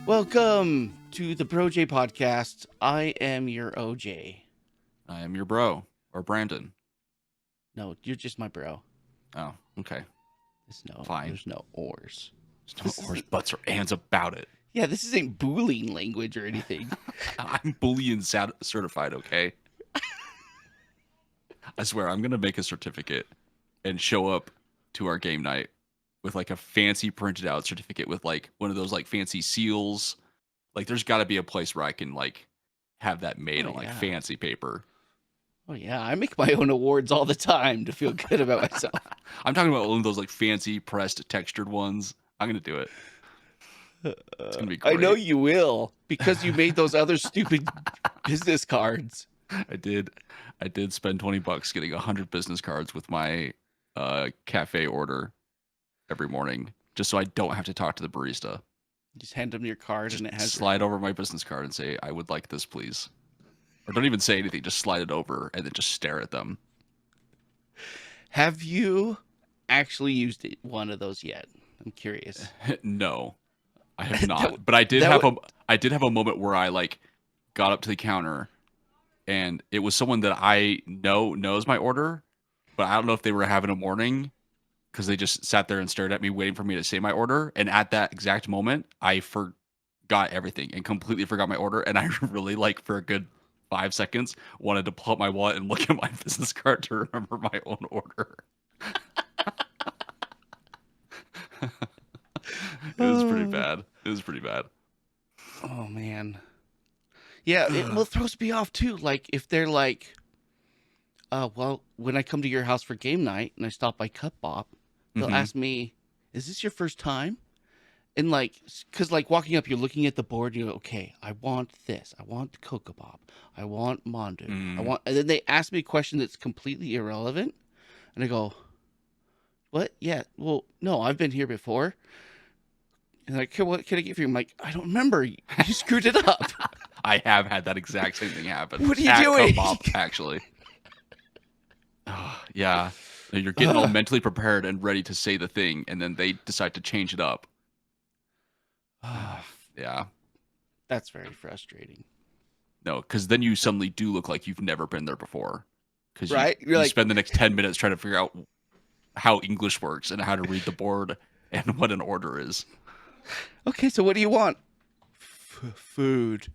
Welcome to the BroJ podcast. I am your OJ. I am your bro, or Brandon. No, you're just my bro. Oh, okay. Fine. There's no ors. There's no ors, buts, or ands about it. Yeah, this isn't Boolean language or anything. I'm Boolean certified, okay? I swear, I'm going to make a certificate and show up to our game night with like a fancy printed out certificate with like one of those like fancy seals. Like there's got to be a place where I can like have that made on like fancy paper. Oh yeah, I make my own awards all the time to feel good about myself. I'm talking about one of those like fancy pressed textured ones. I'm going to do it. It's going to be great. I know you will because you made those other stupid business cards. I did spend $20 getting 100 business cards with my cafe order every morning, just so I don't have to talk to the barista. Just hand them your card just and it has slide over my business card and say, "I would like this, please." Or don't even say anything, just slide it over and then just stare at them. Have you actually used one of those yet? I'm curious. No, I have not. But I did have a moment where I like got up to the counter and it was someone that I knows my order, but I don't know if they were having a morning because they just sat there and stared at me waiting for me to say my order. And at that exact moment, I forgot everything and completely forgot my order. And I really, like, for a good 5 seconds, wanted to pull up my wallet and look at my business card to remember my own order. It was pretty bad. Oh, man. Yeah, it throws me off, too. Like, if they're like, well, when I come to your house for game night and I stop by Cut Bop, they'll ask me, is this your first time? And like, because like walking up, you're looking at the board, you go, okay, I want this. I want Cocoa Bob. I want Mondu. And then they ask me a question that's completely irrelevant. And I go, what? Yeah, well, no, I've been here before. And like, what can I get for you? I'm like, I don't remember. You screwed it up. I have had that exact same thing happen. What are you doing? Bob, actually. Yeah. You're getting all mentally prepared and ready to say the thing, and then they decide to change it up. Yeah. That's very frustrating. No, because then you suddenly do look like you've never been there before. Because you like, spend the next 10 minutes trying to figure out how English works and how to read the board and what an order is. Okay, so what do you want? Food.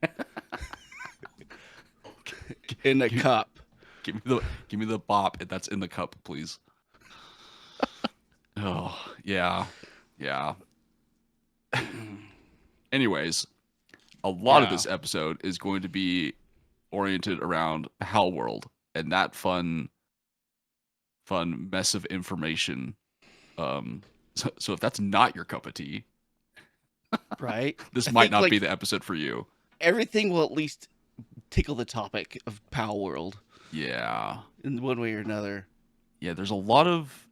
In a cup. Give me the bop, and that's in the cup, please. Oh, yeah. Anyways, a lot of this episode is going to be oriented around Pal World and that fun mess of information. So if that's not your cup of tea, right? This might not be the episode for you. Everything will at least tickle the topic of Pal World. Yeah. In one way or another. Yeah, there's a lot of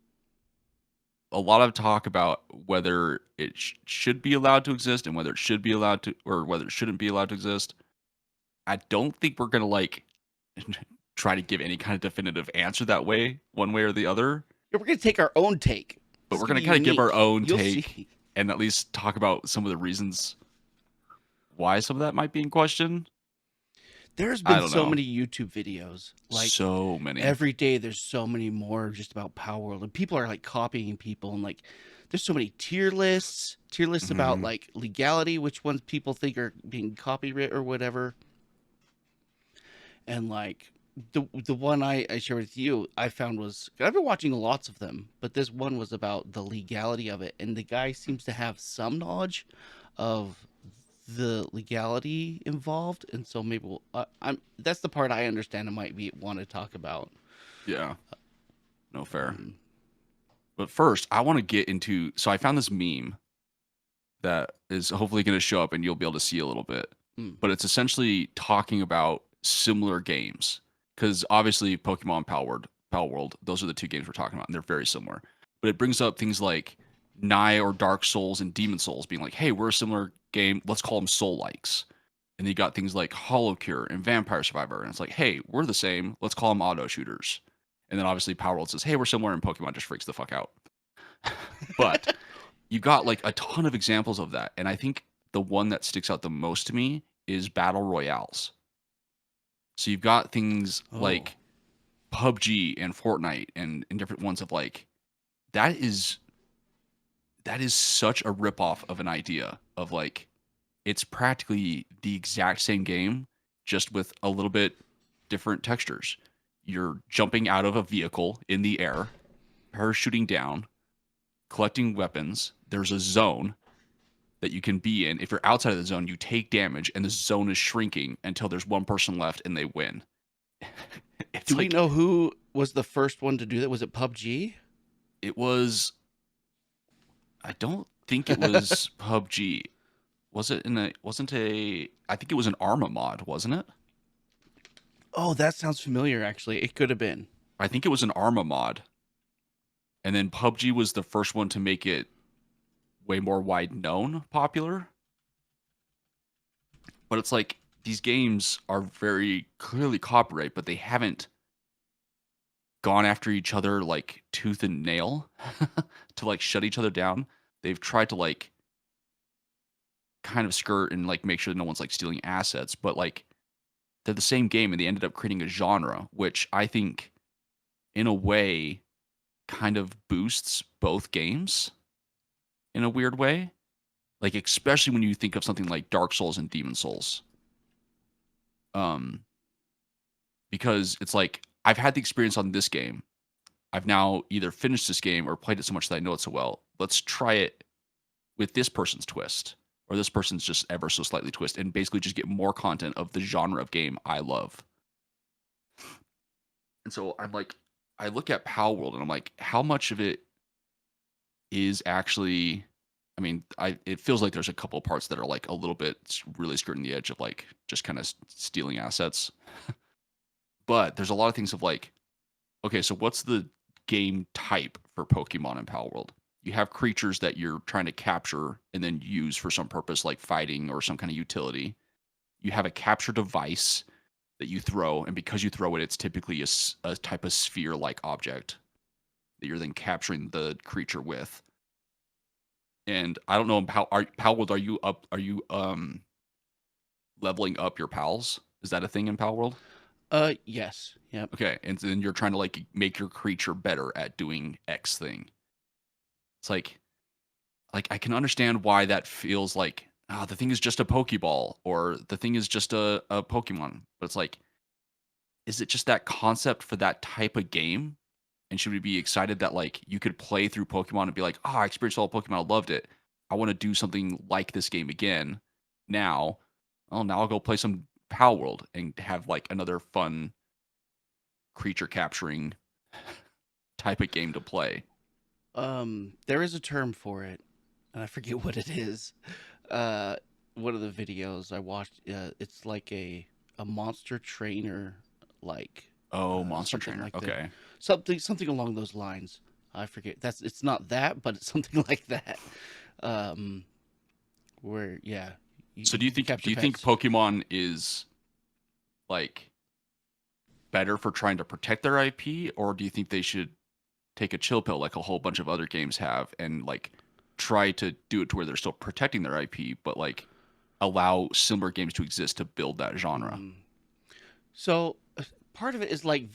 talk about whether it should be allowed to exist and whether it should be allowed to, or whether it shouldn't be allowed to exist. I don't think we're going to like try to give any kind of definitive answer that way, one way or the other. Yeah, we're going to take our own take. But we're going to kind of give our own take and at least talk about some of the reasons why some of that might be in question. There's been so many YouTube videos. Like, so many. Every day there's so many more just about Power World. And people are like copying people. And like, there's so many tier lists about like legality, which ones people think are being copyright or whatever. And like, the one I shared with you, I found was, I've been watching lots of them, but this one was about the legality of it. And the guy seems to have some knowledge of the legality involved, and so maybe that's the part I understand and might want to talk about. Yeah, no, fair. But first, I want to get into. So I found this meme that is hopefully going to show up, and you'll be able to see a little bit. But it's essentially talking about similar games, because obviously Pokemon Pal World, those are the two games we're talking about, and they're very similar. But it brings up things like Nigh or Dark Souls and Demon Souls being like, hey, we're a similar game, let's call them Soul-likes. And you got things like Hollow Cure and Vampire Survivor, and it's like, hey, we're the same, let's call them auto shooters. And then obviously Power World says, "Hey, we're similar," and Pokemon just freaks the fuck out. But you got like a ton of examples of that, and I think the one that sticks out the most to me is battle royales. So you've got things Oh, like PUBG and Fortnite and different ones of like that is such a ripoff of an idea of like it's practically the exact same game, just with a little bit different textures. You're jumping out of a vehicle in the air, parachuting down, collecting weapons. There's a zone that you can be in. If you're outside of the zone, you take damage, and the zone is shrinking until there's one person left and they win. It's do we like know who was the first one to do that? Was it PUBG? it was. I don't think it was PUBG. Was it in a? Wasn't a? I think it was an Arma mod, wasn't it? Oh, that sounds familiar. Actually, it could have been. I think it was an Arma mod, and then PUBG was the first one to make it way more wide known, popular. But it's like these games are very clearly copyright, but they haven't gone after each other like tooth and nail to like shut each other down. They've tried to like kind of skirt and like make sure that no one's like stealing assets, but like they're the same game and they ended up creating a genre, which I think in a way kind of boosts both games in a weird way. Like especially when you think of something like Dark Souls and Demon Souls. Um because it's like I've had the experience on this game. I've now either finished this game or played it so much that I know it so well. Let's try it with this person's twist or this person's just ever so slightly twist and basically just get more content of the genre of game I love. And so I'm like, I look at Pal World and I'm like, how much of it is actually, I mean, it feels like there's a couple of parts that are like a little bit really skirting the edge of like just kind of stealing assets. But there's a lot of things of like, okay, so what's the game type for Pokemon and Pal World? You have creatures that you're trying to capture and then use for some purpose, like fighting or some kind of utility. You have a capture device that you throw, and because you throw it, it's typically a type of sphere-like object that you're then capturing the creature with. And I don't know how Pal World, are you leveling up your pals? Is that a thing in Pal World? Yes. Yep. Okay, and then you're trying to like make your creature better at doing X thing. It's like I can understand why that feels like the thing is just a Pokeball or the thing is just a Pokemon. But it's like, is it just that concept for that type of game? And should we be excited that like you could play through Pokemon and be like, I experienced all Pokemon, I loved it. I want to do something like this game again. Now, now I'll go play some Pal World and have like another fun creature capturing type of game to play. There is a term for it, and I forget what it is. Uh, one of the videos I watched, it's like a monster trainer, like Oh, Monster something Trainer. like that, Okay. something along those lines. I forget. It's not that, but it's something like that. Um, where yeah, So you can do capture you think pets. Pokemon is like better for trying to protect their IP, or do you think they should take a chill pill like a whole bunch of other games have and like try to do it to where they're still protecting their IP, but like allow similar games to exist to build that genre? Mm. So part of it is like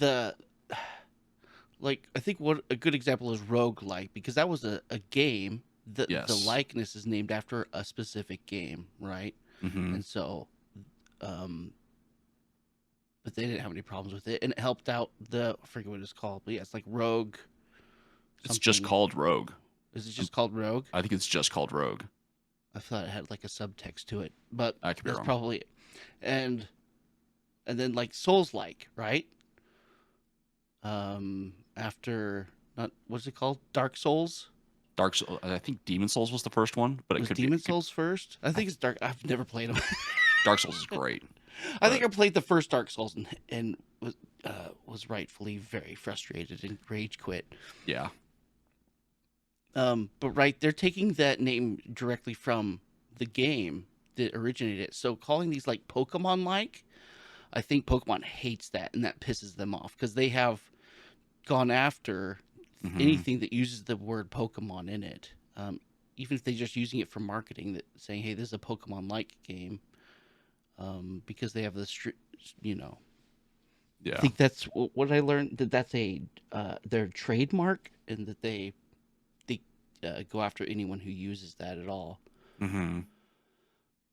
I think what a good example is roguelike because that was a game. The Yes. likeness is named after a specific game, right? Hmm. And so um but they didn't have any problems with it and it helped out I forget what it's called, but yeah, it's like Rogue It's just something. called Rogue. Is it just called Rogue? I think it's just called Rogue. I thought it had like a subtext to it, but I could be that's wrong. probably it. And then like Souls like, right? After not what's it called? Dark Souls? Dark Souls, I think Demon Souls was the first one, but it Was could be Demon Souls first? I I think it's Dark. I've never played them. Dark Souls is great, I think but I played the first Dark Souls and was rightfully very frustrated and rage quit. yeah. But right, they're taking that name directly from the game that originated it. So calling these like Pokemon like, I think Pokemon hates that and that pisses them off because they have gone after Hmm. anything that uses the word Pokemon in it. Even if they're just using it for marketing, that saying, "Hey, this is a Pokemon-like game," because they have this, you know. I Yeah. think that's what I learned, that that's a their trademark, and that they go after anyone who uses that at all. Hmm.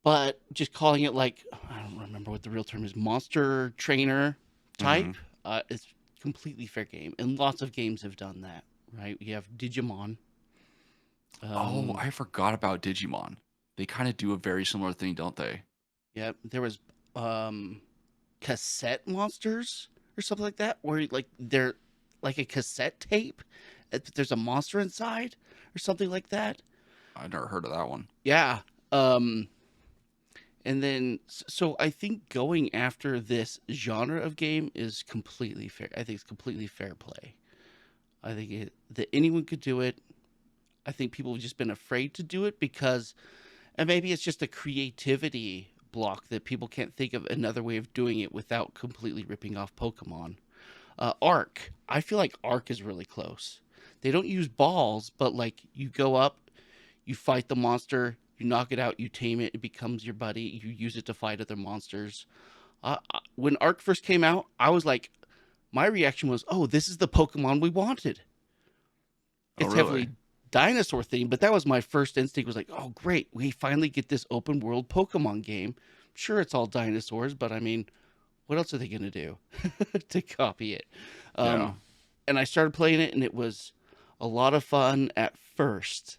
But just calling it like, I don't remember what the real term is, monster trainer Hmm. type, is completely fair game, and lots of games have done that. Right? We have Digimon. Oh, Um, I forgot about Digimon. They kind of do a very similar thing, don't they? yeah, there was um, cassette monsters or something like that, where like they're like a cassette tape. There's a monster inside or something like that. I've never heard of that one. Yeah. Um, and then so I think going after this genre of game is completely fair. I think it's completely fair play. I think that anyone could do it. I think people have just been afraid to do it because, and maybe it's just a creativity block that people can't think of another way of doing it without completely ripping off Pokemon. Arc. I feel like Arc is really close. They don't use balls, but like you go up, you fight the monster, you knock it out, you tame it, it becomes your buddy. You use it to fight other monsters. When Arc first came out, I was like, my reaction was, "Oh, this is the Pokemon we wanted." Oh, It's really? heavily dinosaur themed, but that was my first instinct. Was like, "Oh, great, we finally get this open world Pokemon game." Sure, it's all dinosaurs, but I mean, what else are they going to do to copy it? Yeah. Um, and I started playing it, and it was a lot of fun at first.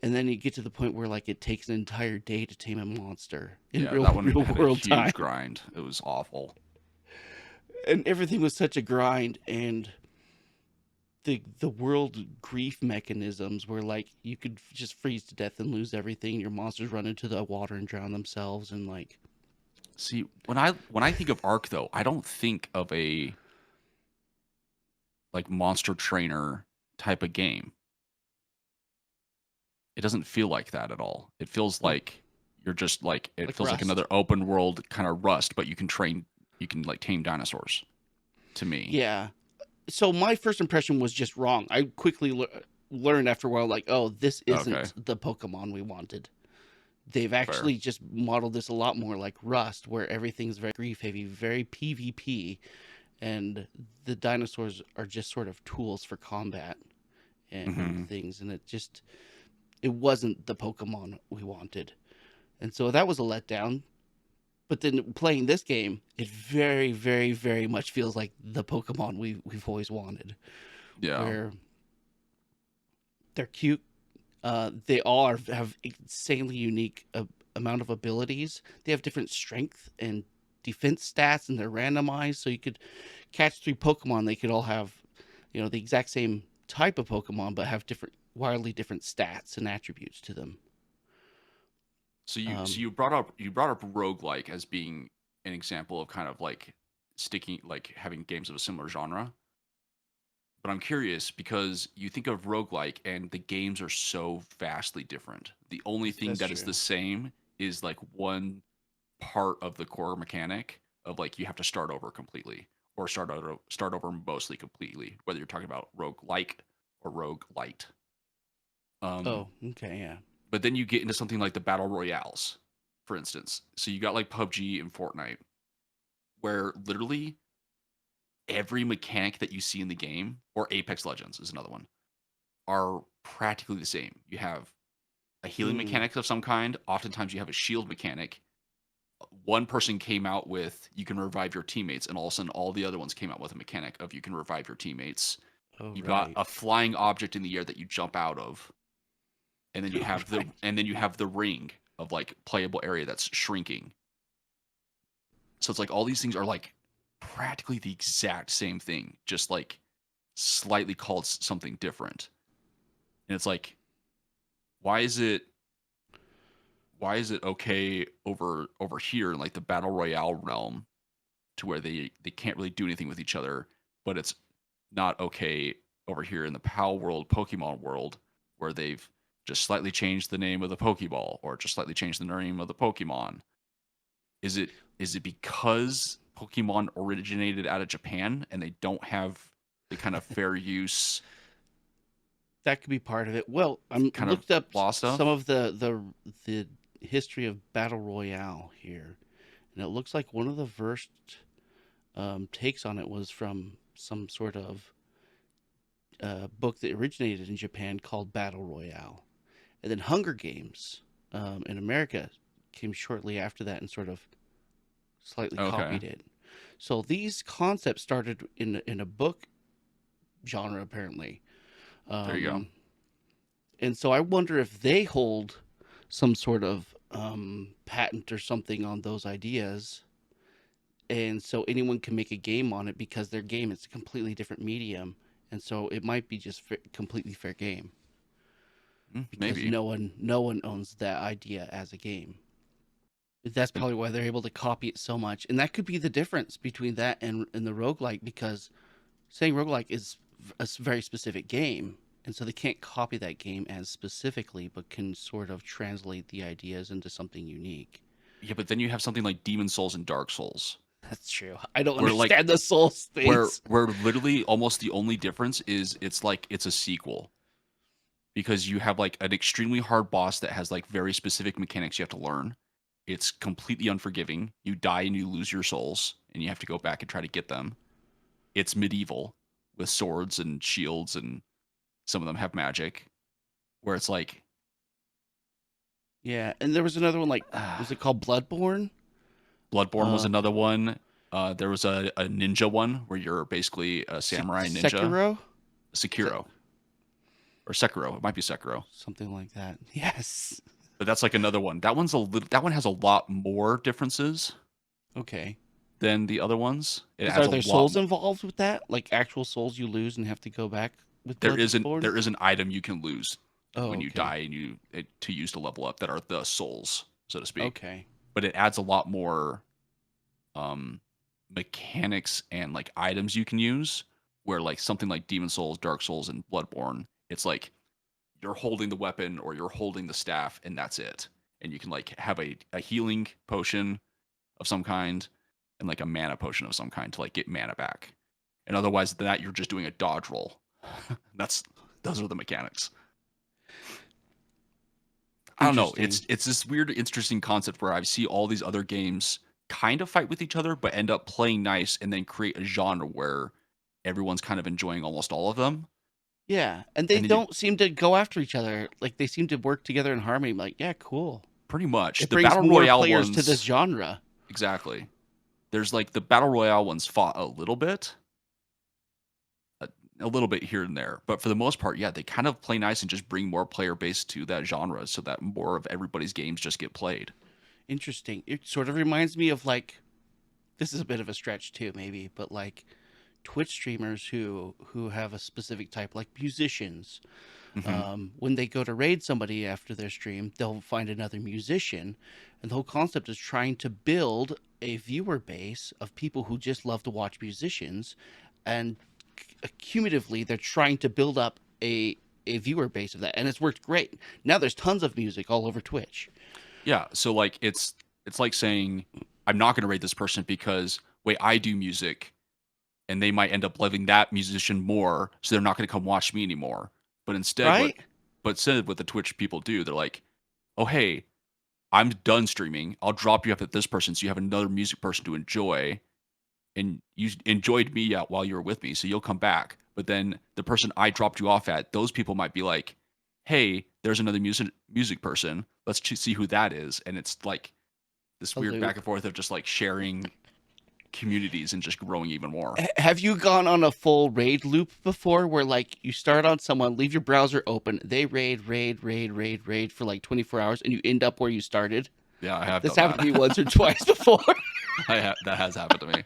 And then you get to the point where like it takes an entire day to tame a monster in Yeah, that one real had a world time, huge grind. It was awful. and everything was such a grind. And the world grief mechanisms where like you could just freeze to death and lose everything. Your monsters run into the water and drown themselves, and like, See, when I think of Ark though, I don't think of a like monster trainer type of game. It doesn't feel like that at all. It feels oh, like you're just like it like feels like Rust. another open world kind of Rust, but you can like tame dinosaurs to me. Yeah. So my first impression was just wrong. I quickly learned after a while, like, oh, this Okay, isn't the Pokemon we wanted. They've fair. actually just modeled this a lot more like Rust, where everything's very grief heavy, very PvP, and the dinosaurs are just sort of tools for combat and Hmm. things. And it wasn't the Pokemon we wanted, and so that was a letdown. But then playing this game, it very, very, very much feels like the Pokemon we've always wanted, Yeah. where they're cute. They all have insanely unique amount of abilities. They have different strength and defense stats, and they're randomized. So you could catch three Pokemon. They could all have, the exact same type of Pokemon, but have different, wildly different stats and attributes to them. So Um, you brought up roguelike as being an example of kind of like sticking like having games of a similar genre. But I'm curious because you think of roguelike and the games are so vastly different. The only thing that's that is true. the same is like one part of the core mechanic of like you have to start over completely or start over mostly completely, whether you're talking about roguelike or roguelite. Um, Oh, okay, yeah. but then you get into something like the battle royales, for instance. So you got like PUBG and Fortnite, where literally every mechanic that you see in the game, or Apex Legends is another one, are practically the same. You have a healing Mm. mechanic of some kind. Oftentimes, you have a shield mechanic. One person came out with you can revive your teammates, and all of a sudden, all the other ones came out with a mechanic of you can revive your teammates. Oh, You've got right. a flying object in the air that you jump out of, and then Right. you have the ring of like playable area that's shrinking. So it's like all these things are like practically the exact same thing, just like slightly called something different. And it's like, why is it okay over here in like the battle royale realm to where they can't really do anything with each other, but it's not okay over here in the PAL world, Pokemon world, where they've just slightly changed the name of the Pokeball or just slightly changed the name of the Pokemon. Is it because Pokemon originated out of Japan and they don't have the kind of fair use That could be part of it. Well, I'm kind of looked up law some stuff. of the history of battle royale here, and it looks like one of the first takes on it was from some sort of book that originated in Japan called Battle Royale, and then Hunger Games in America came shortly after that and sort of slightly Okay, copied it. So these concepts started in a book genre apparently. there you go. Um, and so I wonder if they hold some sort of patent or something on those ideas, and so anyone can make a game on it because their game is a completely different medium, and so it might be just completely fair game because Maybe. no one owns that idea as a game. That's And probably why they're able to copy it so much, and that could be the difference between that and the roguelike, because saying roguelike is a very specific game, and so they can't copy that game as specifically, but can sort of translate the ideas into something unique. yeah, but then you have something like Demon Souls and Dark Souls, That's true. I don't where like understand the Souls where things. where literally almost the only difference is it's like it's a sequel because you have like an extremely hard boss that has like very specific mechanics you have to learn. It's completely unforgiving. You die and you lose your souls, and you have to go back and try to get them. It's medieval with swords and shields, and some of them have magic. Where it's like, Yeah, and there was another one, like, was it called Bloodborne? Bloodborne was Uh, another one. There was a ninja one where you're basically a samurai ninja. Sekiro, is that Sekiro or Sekiro. It might be Sekiro, something like that? Yes. but that's like another one. That one has a lot more differences Okay. than the other ones. It Is adds are a there lot souls more. involved with that? Like actual souls you lose and have to go back with Bloodborne? There is an item you can lose Oh, when you okay. die and to use to level up that are the souls, so to speak. Okay. But it adds a lot more um mechanics and like items you can use. Where like something like Demon Souls, Dark Souls, and Bloodborne, it's like you're holding the weapon or you're holding the staff and that's it. And you can like have a healing potion of some kind and like a mana potion of some kind to like get mana back. And otherwise than that you're just doing a dodge roll. that's those are the mechanics. I don't know. Interesting. It's this weird interesting concept where I see all these other games kind of fight with each other but end up playing nice and then create a genre where everyone's kind of enjoying almost all of them. Yeah, and they And then you don't seem to go after each other. Like they seem to work together in harmony. Like, yeah, cool. pretty much It the brings battle more royale players to this ones genre. exactly. There's like the battle royale ones fought a little bit here and there, but for the most part, yeah, they kind of play nice and just bring more player base to that genre, so that more of everybody's games just get played. Interesting. It sort of reminds me of like, this is a bit of a stretch too, maybe, but like Twitch streamers who have a specific type, like musicians. Hmm. When they go to raid somebody after their stream, they'll find another musician, and the whole concept is trying to build a viewer base of people who just love to watch musicians, and cumulatively they're trying to build up a viewer base of that, and it's worked great. Now there's tons of music all over Twitch. Yeah, so like it's like saying I'm not going to rate this person because wait, I do music, and they might end up loving that musician more, so they're not going to come watch me anymore. But instead, Right? what the Twitch people do, they're like, oh hey, I'm done streaming. I'll drop you off at this person so you have another music person to enjoy. And you enjoyed me out while you were with me, so you'll come back. But then the person I dropped you off at, those people might be like, hey, there's another music person. Let's see who that is. And it's like this A weird back loop. and forth of just like sharing communities and just growing even more. Have you gone on a full raid loop before where like you start on someone, leave your browser open, they raid for like 24 hours and you end up where you started? Yeah, I have This done happened to that. me once or twice before. That has happened to me.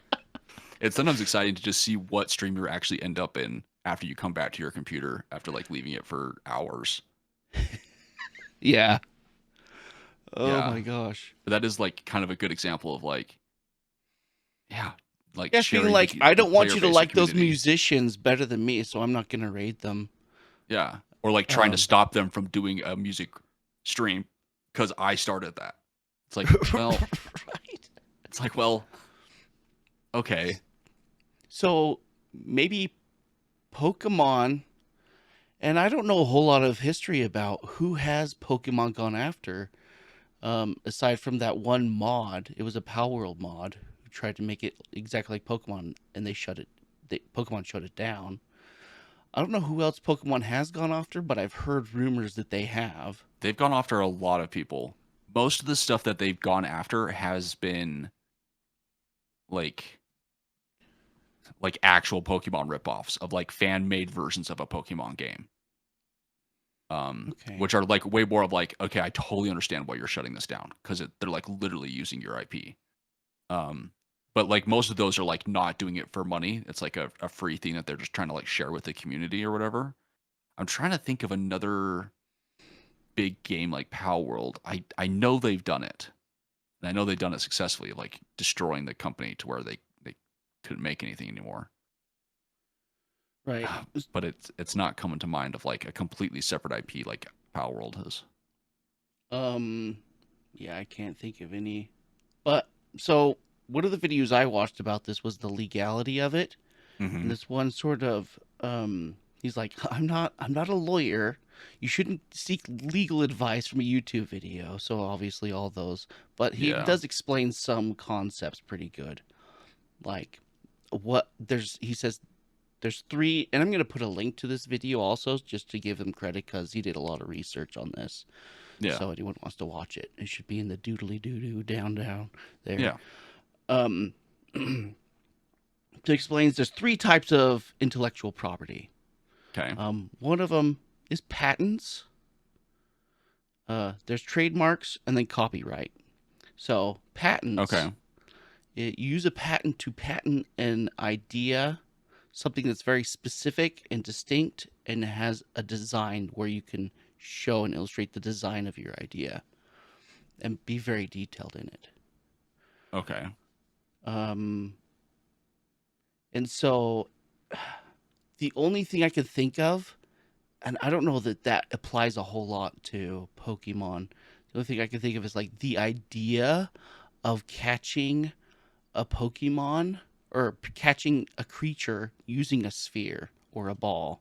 It's sometimes exciting to just see what stream you actually end up in after you come back to your computer after like leaving it for hours. Yeah. Oh Yeah. my gosh. But that is like kind of a good example of like, yeah, like Yes, being sharing like, I the don't want player you to base or like those community. musicians better than me, so I'm not gonna raid them. Yeah. Or like trying to Um, stop them from doing a music stream because I started that. It's like, well, right. it's like, well, okay. So maybe Pokemon, and I don't know a whole lot of history about who has Pokemon gone after. Aside from that one mod, it was a Pal World mod who tried to make it exactly like Pokemon, and they shut it. Pokemon shut it down. I don't know who else Pokemon has gone after, but I've heard rumors that they have. They've gone after a lot of people. Most of the stuff that they've gone after has been like actual Pokemon ripoffs of like fan made versions of a Pokemon game. Okay. Which are like way more of like, okay, I totally understand why you're shutting this down because they're like literally using your IP. But like most of those are like not doing it for money. It's like a free thing that they're just trying to like share with the community or whatever. I'm trying to think of another big game like Pal World. I know they've done it. And I know they've done it successfully, like destroying the company to where they couldn't make anything anymore. Right. But it's not coming to mind of like a completely separate IP like Pal World has. Um, yeah, I can't think of any. But so one of the videos I watched about this was the legality of it. And Mm-hmm. this one sort of he's like, I'm not a lawyer. You shouldn't seek legal advice from a YouTube video. So obviously all those. But he Yeah. does explain some concepts pretty good. Like what there's he says there's three, and I'm going to put a link to this video also just to give him credit because he did a lot of research on this. Yeah. So anyone wants to watch it, it should be in the doodly doo doo down there. Yeah. Um, to explains there's three types of intellectual property. Okay. One of them is patents. There's trademarks and then copyright. So patents, Okay. you use a patent to patent an idea, something that's very specific and distinct and has a design where you can show and illustrate the design of your idea and be very detailed in it. Okay. Um, and so the only thing I could think of, and I don't know that that applies a whole lot to Pokemon. The only thing I can think of is like the idea of catching a Pokemon or catching a creature using a sphere or a ball.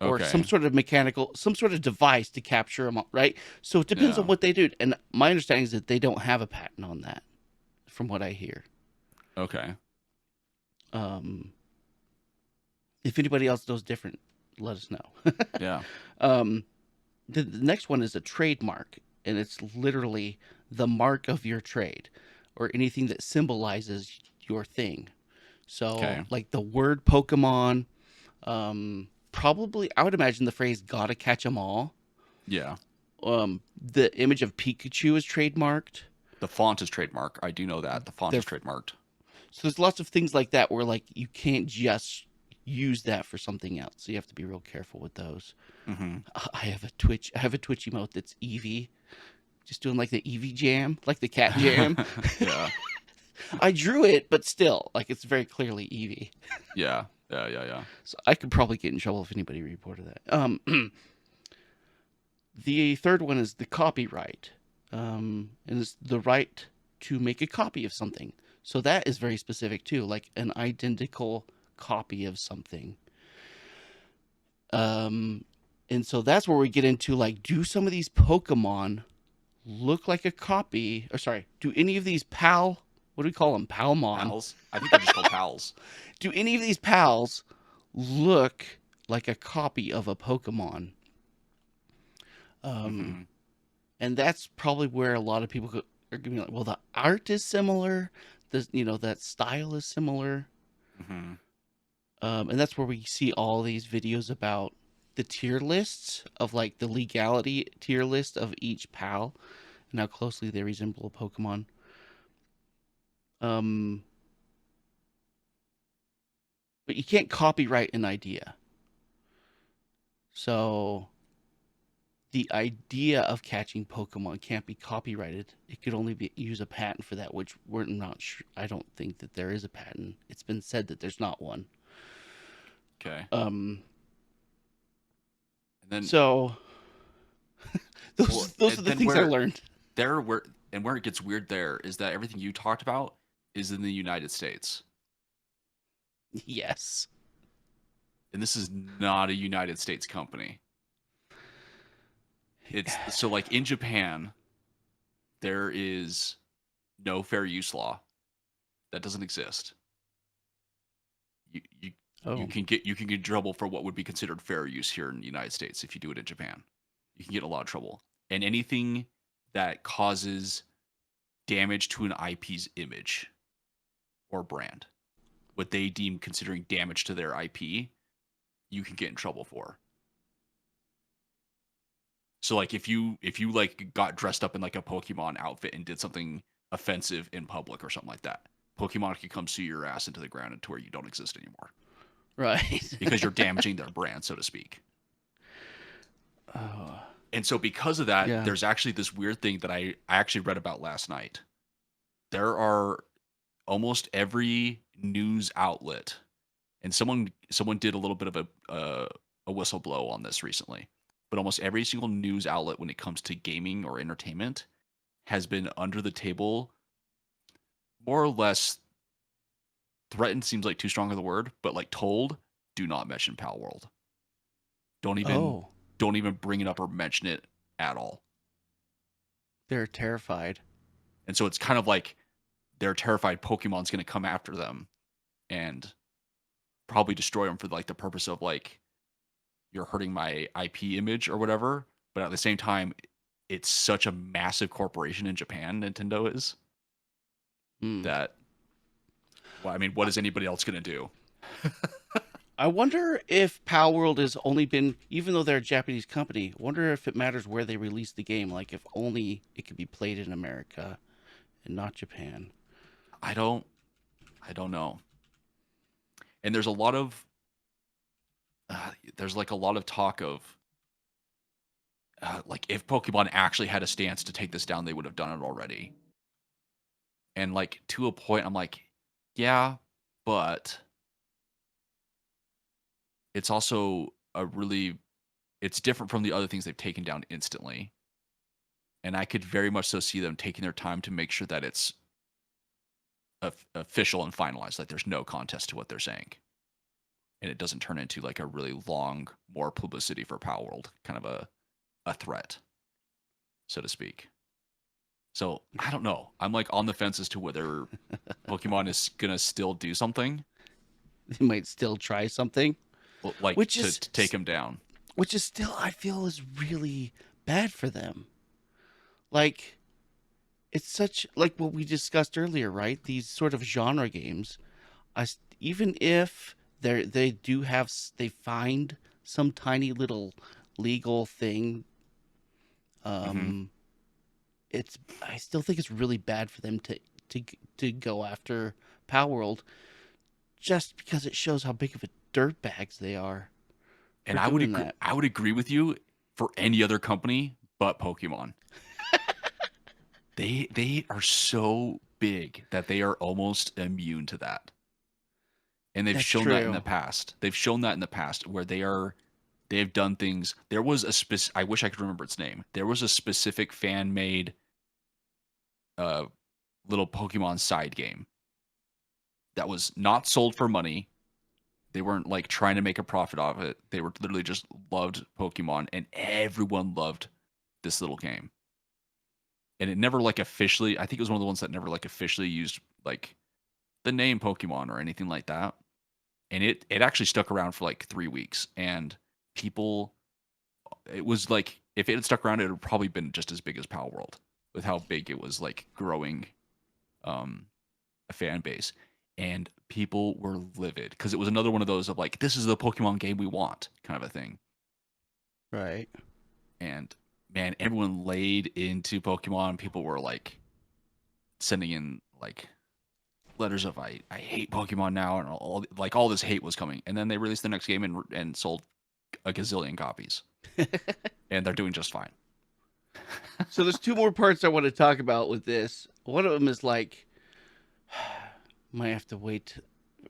Or some Okay. sort of mechanical, some sort of device to capture them, right? So it depends on Yeah. what they do. And my understanding is that they don't have a patent on that, from what I hear. Okay. Um, if anybody else knows different, let us know. Yeah. um, the next one is a trademark, and it's literally the mark of your trade or anything that symbolizes your thing. So, Okay. like the word Pokemon, probably I would imagine the phrase "gotta catch 'em all." Yeah. The image of Pikachu is trademarked. The font is trademark. I do know that. The font There, is trademarked. so there's lots of things like that where like you can't just use that for something else. So you have to be real careful with those. Mm-hmm. I have a Twitch emote that's Eevee, just doing like the Eevee jam, like the cat jam. Yeah. I drew it, but still, like it's very clearly Eevee. Yeah. Yeah. Yeah. Yeah. So I could probably get in trouble if anybody reported that. The third one is the copyright, and it's the right to make a copy of something. So that is very specific too, like an identical copy of something. Um, and so that's where we get into like, do some of these Pokemon look like a copy? Or sorry, do any of these what do we call them? Palmon. Pals. I think they're just called pals. Do any of these pals look like a copy of a Pokemon? Um, Mm-hmm. and that's probably where a lot of people are going to be like, well, the art is similar. That style is similar. Mm-hmm. And that's where we see all these videos about the tier lists of like the legality tier list of each pal and how closely they resemble a Pokemon. Um, but you can't copyright an idea. So the idea of catching Pokemon can't be copyrighted. It could only be use a patent for that, which we're not sure. I don't think that there is a patent. It's been said that there's not one. Okay. Um, And then so well, those and are the then things I learned. where it gets weird there is that everything you talked about is in the United States. Yes. and this is not a United States company. It's so like in Japan, there is no fair use law. That doesn't exist. You Oh, you can get in trouble for what would be considered fair use here in the United States if you do it in Japan. You can get a lot of trouble. And anything that causes damage to an IP's image or brand, what they deem considering damage to their IP, you can get in trouble for. So like if you like got dressed up in like a Pokemon outfit and did something offensive in public or something like that, Pokemon can come sue your ass into the ground to where you don't exist anymore right. because you're damaging their brand, so to speak. Oh, And so because of that, yeah. there's actually this weird thing that I actually read about last night. There are almost every news outlet, and someone did a little bit of a whistleblow on this recently, but almost every single news outlet when it comes to gaming or entertainment has been under the table, more or less threatened seems like too strong of the word, but like told, do not mention Pal World. Don't even Oh, don't even bring it up or mention it at all. they're terrified. And so it's kind of like they're terrified Pokemon's going to come after them and probably destroy them for like the purpose of like you're hurting my IP image or whatever. But at the same time, it's such a massive corporation in Japan, Nintendo is, Hmm. that well, I mean, what is anybody else going to do? I wonder if Power World has only been, even though they're a Japanese company, I wonder if it matters where they release the game. Like if only it could be played in America and not Japan. I don't I don't know. And there's a lot of there's like a lot of talk of like if Pokemon actually had a stance to take this down, they would have done it already. And like to a point, I'm like, yeah, but it's also a really it's different from the other things they've taken down instantly. And I could very much so see them taking their time to make sure that it's official and finalized. Like there's no contest to what they're saying, and it doesn't turn into like a really long, more publicity for Power World, kind of a threat, so to speak. So I don't know. I'm like on the fence as to whether Pokemon is gonna still do something, They might still try something, like which to take him down. still I feel is really bad for them. Like it's such like what we discussed earlier, right? These sort of genre games, even if they do have they find some tiny little legal thing, Hmm. um it's I still think it's really bad for them to to go after Power World just because it shows how big of a dirtbags they are for And doing that. I would agree with you for any other company but Pokemon. They are so big that they are almost immune to that. And they've That's shown that in the true. past. They've shown that in the past where they've done things. There was a I wish I could remember its name. There was a specific fan made uh little Pokemon side game that was not sold for money. They weren't like trying to make a profit off it. They were literally just loved Pokemon, and everyone loved this little game. And it never like officially, I think it was one of the ones that never like officially used like the name Pokemon or anything like that. And it actually stuck around for like 3 weeks, and people, it was like if it had stuck around, it would probably been just as big as Power World with how big it was like growing um a fan base. And people were livid because it was another one of those of like, this is the Pokemon game we want kind of a thing. Right. And man, everyone laid into Pokemon. People were like sending in like letters of I hate Pokemon now, and all this hate was coming. And then they released the next game and sold a gazillion copies, and they're doing just fine. So there's two more parts I want to talk about with this. One of them is like might have to wait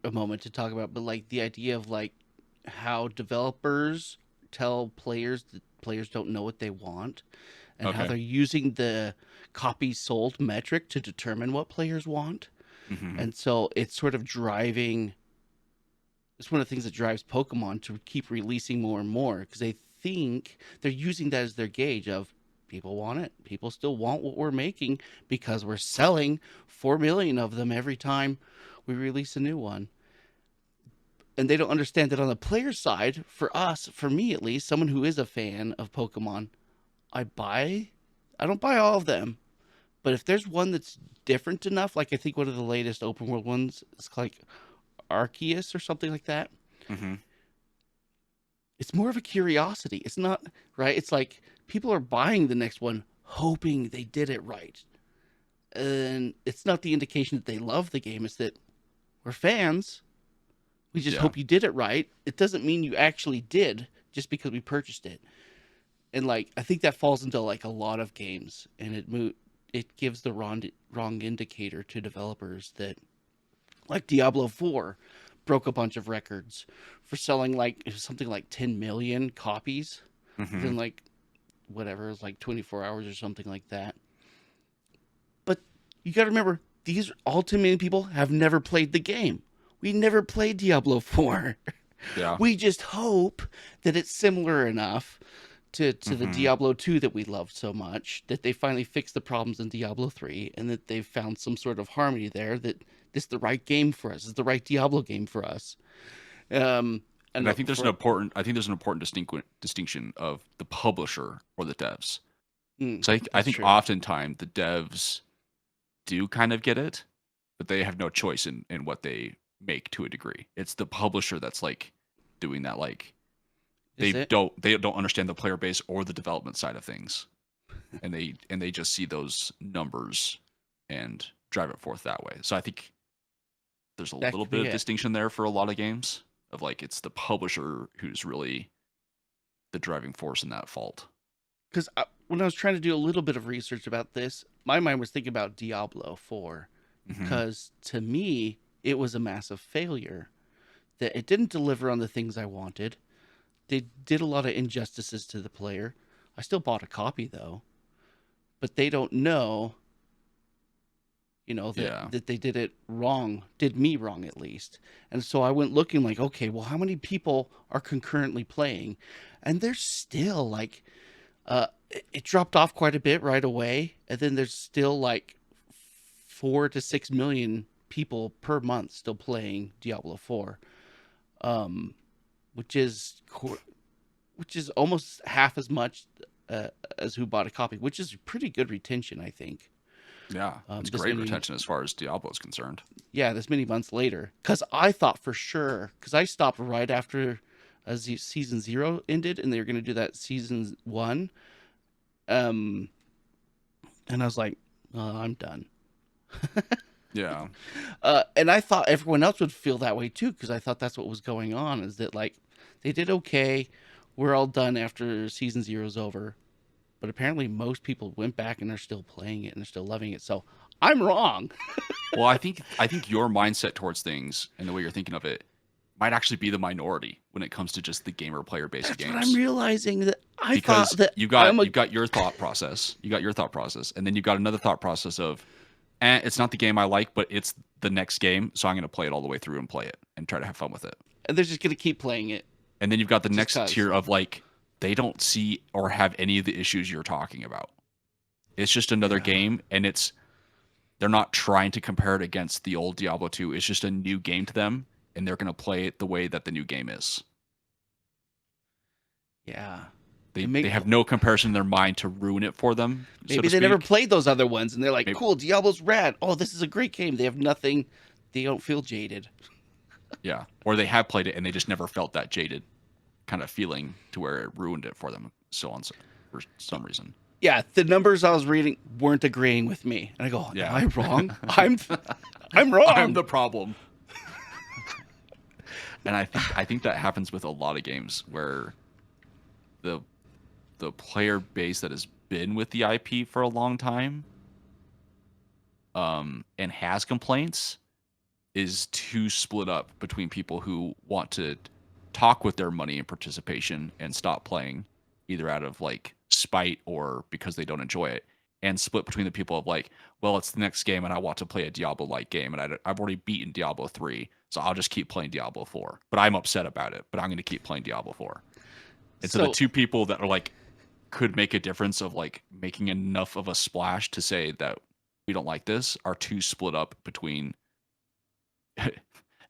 a moment to talk about, but like the idea of like how developers tell players that players don't know what they want and how Okay. they're using the copies sold metric to determine what players want. Hmm. And so it's sort of driving It's one of the things that drives Pokemon to keep releasing more and more because they think they're using that as their gauge of people want it. People still want what we're making because we're selling 4 million of them every time we release a new one. And they don't understand that on the player side, for us, for me at least, someone who is a fan of Pokemon, I don't buy all of them. But if there's one that's different enough, like I think one of the latest open world ones is like Arceus or something like that, Mm-hmm. it's more of a curiosity. It's not right. It's like people are buying the next one hoping they did it right. And it's not the indication that they love the game. It's that we're fans. We just Yeah. hope you did it right. It doesn't mean you actually did just because we purchased it. And like I think that falls into like a lot of games, and it gives the wrong indicator to developers that like Diablo 4 broke a bunch of records for selling like something like 10 million copies Mm-hmm. within like whatever, it was like 24 hours or something like that. But you got to remember, these all 10 million people have never played the game. We never played Diablo 4. Yeah. We just hope that it's similar enough to the Mm-hmm. Diablo 2 that we loved so much that they finally fixed the problems in Diablo 3 and that they've found some sort of harmony there that this is the right game for us. It's the right Diablo game for us. Um, And and I think there's an for important distinction of the publisher or the devs. So I that's think true. oftentimes the devs do kind of get it, but they have no choice in what they make to a degree. It's the publisher that's like doing that. Like Is it? they don't understand the player base or the development side of things, and they just see those numbers and drive it forth that way. So I think there's a That little could bit be of it. distinction there for a lot of games of like it's the publisher who's really the driving force in that fault. Because when I was trying to do a little bit of research about this, my mind was thinking about Diablo 4. Hmm. Because to me, it was a massive failure. That it didn't deliver on the things I wanted. They did a lot of injustices to the player. I still bought a copy though, but they don't know, that Yeah. they did it wrong, did me wrong at least. And so I went looking like, okay, well, how many people are concurrently playing? And there's still like, it dropped off quite a bit right away, and then there's still like 4 to 6 million people per month still playing Diablo 4, um, which is which is almost half as much uh, as who bought a copy, which is pretty good retention, I think. Yeah. It's This great many, retention as far as Diablo is concerned. yeah, this many months later, because I thought for sure, because I stopped right after season 0 ended, and they were going to do that season 1, um, and I was like, I'm done. Yeah. And I thought everyone else would feel that way too, because I thought that's what was going on. Is that like they did okay, we're all done after season 0's over, but apparently most people went back and are still playing it and they're still loving it. So I'm wrong. Well, I think your mindset towards things and the way you're thinking of it might actually be the minority when it comes to just the gamer player base of That's what I'm games. realizing. That I thought Because that you I'm got a you got your thought process. You got your thought process, and then you got another thought process of, it's not the game I like, but it's the next game, so I'm going to play it all the way through and play it and try to have fun with it. and they're just gonna keep playing it And then you've got the just next cause. tier of like they don't see or have any of the issues you're talking about. It's just another Yeah, game, and they're not trying to compare it against the old Diablo 2. It's just a new game to them, and they're going to play it the way that the new game is. yeah. They And they have no comparison in their mind to ruin it for them, so maybe to they never speak. played those other ones, and they're like, Maybe, "Cool, Diablo's rad. Oh, this is a great game." They have nothing. They don't feel jaded. yeah, or they have played it and they just never felt that jaded kind of feeling to where it ruined it for them, so on for some reason. Yeah, the numbers I was reading weren't agreeing with me. And I go, am Yeah, I wrong? I'm I'm wrong. the problem. And I think that happens with a lot of games where the the player base that has been with the IP for a long time, and has complaints, is too split up between people who want to talk with their money and participation and stop playing, either out of like spite or because they don't enjoy it, and split between the people of like, well, it's the next game and I want to play a Diablo-like game, and I've already beaten Diablo 3, so I'll just keep playing Diablo 4. But I'm upset about it, but I'm going to keep playing Diablo 4. And so the So two people that are like could make a difference of like making enough of a splash to say that we don't like this are too split up between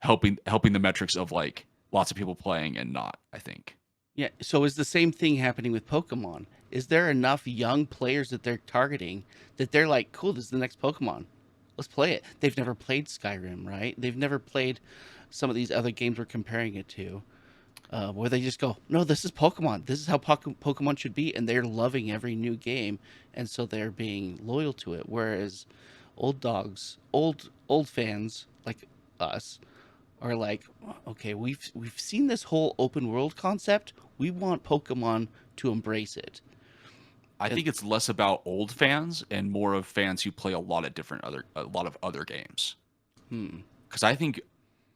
helping the metrics of like lots of people playing and not, I think. yeah, so is the same thing happening with Pokemon? Is there enough young players that they're targeting that they're like, cool, this is the next Pokemon. Let's play it. They've never played Skyrim, right? They've never played some of these other games we're comparing it to, where they just go, no, this is Pokemon. This is how Pokemon should be, and they're loving every new game, and so they're being loyal to it. Whereas old dogs, old fans like us, are like, okay, we've seen this whole open world concept. We want Pokemon to embrace it. I And, think it's less about old fans and more of fans who play a lot of other games. hmm, Because I think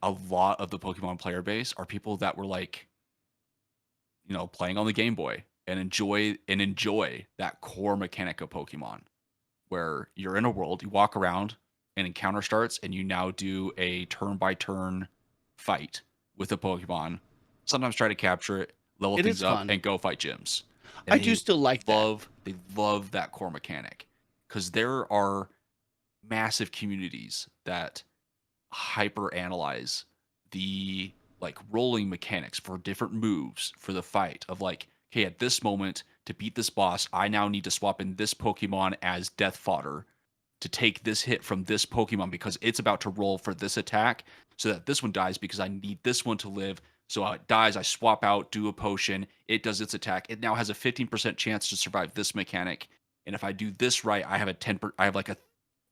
a lot of the Pokemon player base are people that were like, playing on the Game Boy and enjoy that core mechanic of Pokemon, where you're in a world, you walk around, an encounter starts, and you now do a turn by turn fight with a Pokemon. Sometimes try to capture it, level it is things up, fun. and go fight gyms. And I do still like that. they love that core mechanic because there are massive communities that hyper analyze the like rolling mechanics for different moves for the fight of like, okay, at this moment to beat this boss, I now need to swap in this Pokemon as death fodder to take this hit from this Pokemon because it's about to roll for this attack so that this one dies because I need this one to live. So it dies, I swap out, do a potion, it does its attack. It now has a 15% chance to survive this mechanic. And if I do this right, I have like a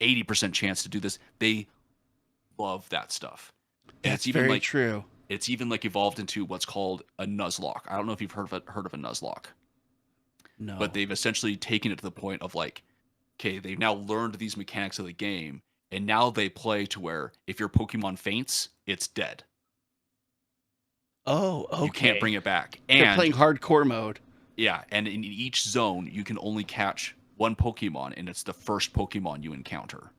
80% chance to do this. They love that stuff. And That's very true. it's even like evolved into what's called a Nuzlocke. I don't know if you've heard of a Nuzlocke, but No. they've essentially taken it to the point of like, okay, they've now learned these mechanics of the game, and now they play to where if your Pokemon faints, it's dead. Oh, You can't okay. bring it back. They're And playing hardcore mode. yeah, and in each zone, you can only catch one Pokemon, and it's the first Pokemon you encounter.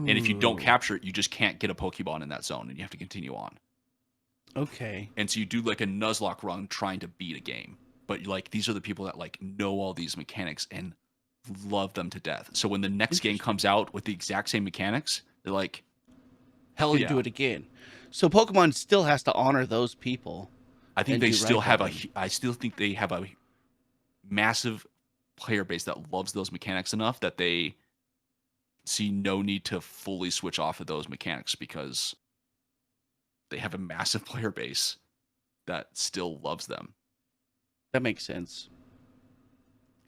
And if you don't Ooh. capture it, you just can't get a Pokemon in that zone, and you have to continue on. Okay. And so you do like a Nuzlocke run trying to beat a game. But like these are the people that like know all these mechanics and love them to death. So when the next game Interesting. comes out with the exact same mechanics, they're like, hell Gonna do yeah. it again. So Pokemon still has to honor those people I think and they do still right by have them. I still think they have a massive player base that loves those mechanics enough that they see no need to fully switch off of those mechanics because they have a massive player base that still loves them. That makes sense.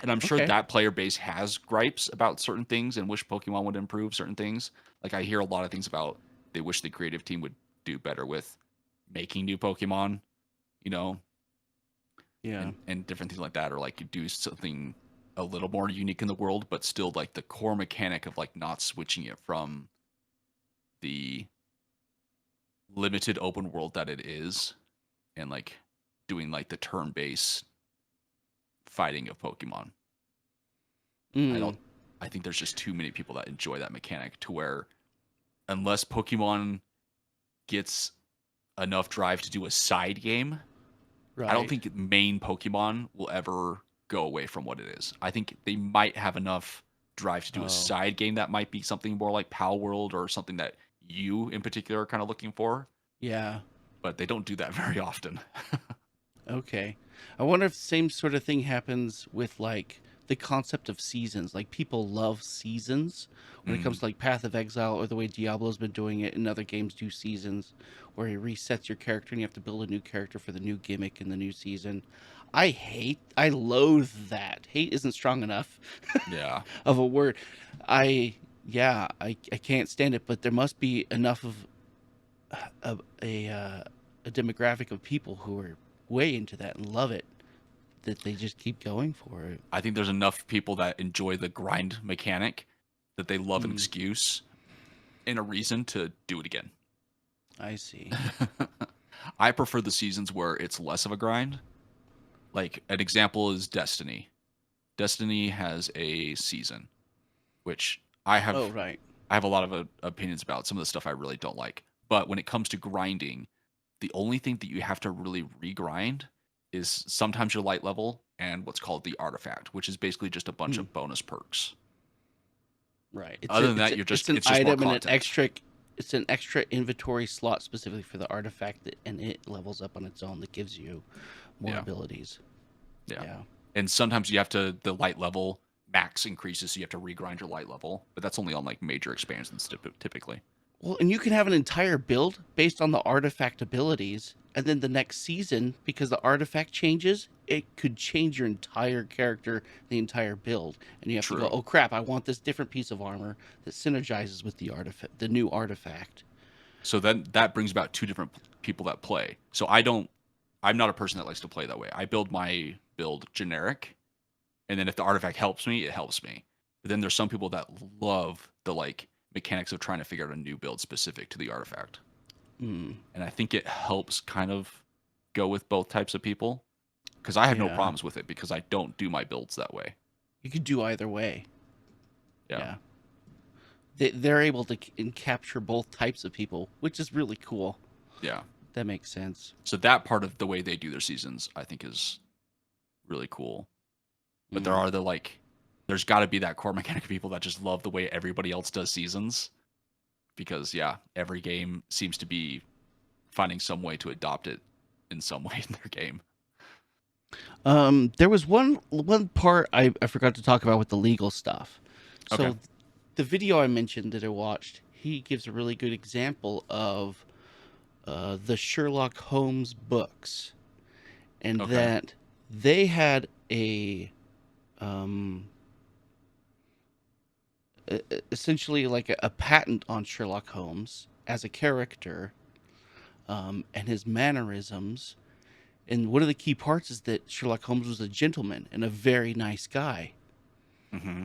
And I'm sure Okay. that player base has gripes about certain things and wish Pokemon would improve certain things. Like I hear a lot of things about they wish the creative team would do better with making new Pokemon, you know, Yeah. and different things like that, or like you do something a little more unique in the world, but still like the core mechanic of like not switching it from the limited open world that it is and like doing like the turn based fighting of Pokemon. I Mm. don't I think there's just too many people that enjoy that mechanic to where unless Pokemon gets enough drive to do a side game, I don't Right. think main Pokemon will ever go away from what it is. I think they might have enough drive to do a Oh. side game that might be something more like Pal World or something that you in particular are kind of looking for, Yeah. but they don't do that very often. Okay. I wonder if the same sort of thing happens with like the concept of seasons. Like people love seasons when it Mm, comes to like Path of Exile or the way Diablo's been doing it and other games do seasons where he resets your character and you have to build a new character for the new gimmick in the new season. I loathe that. Hate isn't strong enough yeah. of a word. I can't stand it, but there must be enough of a a demographic of people who are way into that and love it that they just keep going for it. I think there's enough people that enjoy the grind mechanic that they love an Hmm, excuse and a reason to do it again. I see. I prefer the seasons where it's less of a grind. Like an example is Destiny. Destiny has a season, which Oh, right. I have a lot of opinions about. Some of the stuff I really don't like. But when it comes to grinding, the only thing that you have to really regrind is sometimes your light level and what's called the artifact, which is basically just a bunch Hmm. of bonus perks. Right. Other than that, It's an it's just more item and content. it's an extra inventory slot specifically for the artifact and it levels up on its own that gives you more Yeah. abilities. Yeah. Yeah. And sometimes you have to the light level max increases, so you have to regrind your light level, but that's only on like major expansions typically. Well, and you can have an entire build based on the artifact abilities, and then the next season, because the artifact changes, it could change your entire character, the entire build, and you have to go, True. "Oh crap! I want this different piece of armor that synergizes with the artifact, the new artifact." So then that brings about two different people that play. So I'm not a person that likes to play that way. I build my build generic, and then if the artifact helps me, it helps me. But then there's some people that love the like mechanics of trying to figure out a new build specific to the artifact. Hmm. And I think it helps kind of go with both types of people because I have no Yeah, problems with it because I don't do my builds that way. you could do either way. Yeah. Yeah, they're able to capture both types of people, which is really cool. Yeah. That makes sense. So that part of the way they do their seasons, I think, is really cool. But there Mm. are there's got to be that core mechanic of people that just love the way everybody else does seasons because yeah, every game seems to be finding some way to adopt it in some way in their game. There was one part I forgot to talk about with the legal stuff. Okay. So the video I mentioned that I watched, he gives a really good example of the Sherlock Holmes books, and Okay. that they had um, essentially like a patent on Sherlock Holmes as a character, and his mannerisms. And one of the key parts is that Sherlock Holmes was a gentleman and a very nice guy. Mm-hmm.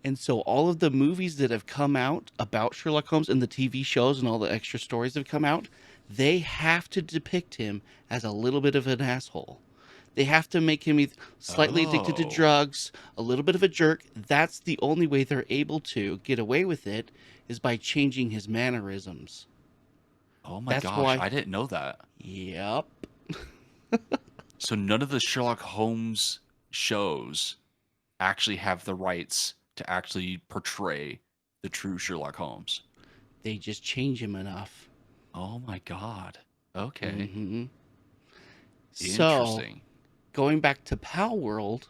And so all of the movies that have come out about Sherlock Holmes and the TV shows and all the extra stories that have come out, they have to depict him as a little bit of an asshole. They have to make him slightly addicted to Oh. drugs, a little bit of a jerk. That's the only way they're able to get away with it is by changing his mannerisms. Oh my That's gosh, why. I didn't know that. Yep. So none of the Sherlock Holmes shows actually have the rights to actually portray the true Sherlock Holmes. They just change him enough. Oh my god. Okay. Hmm. So, Interesting. going back to Pal World,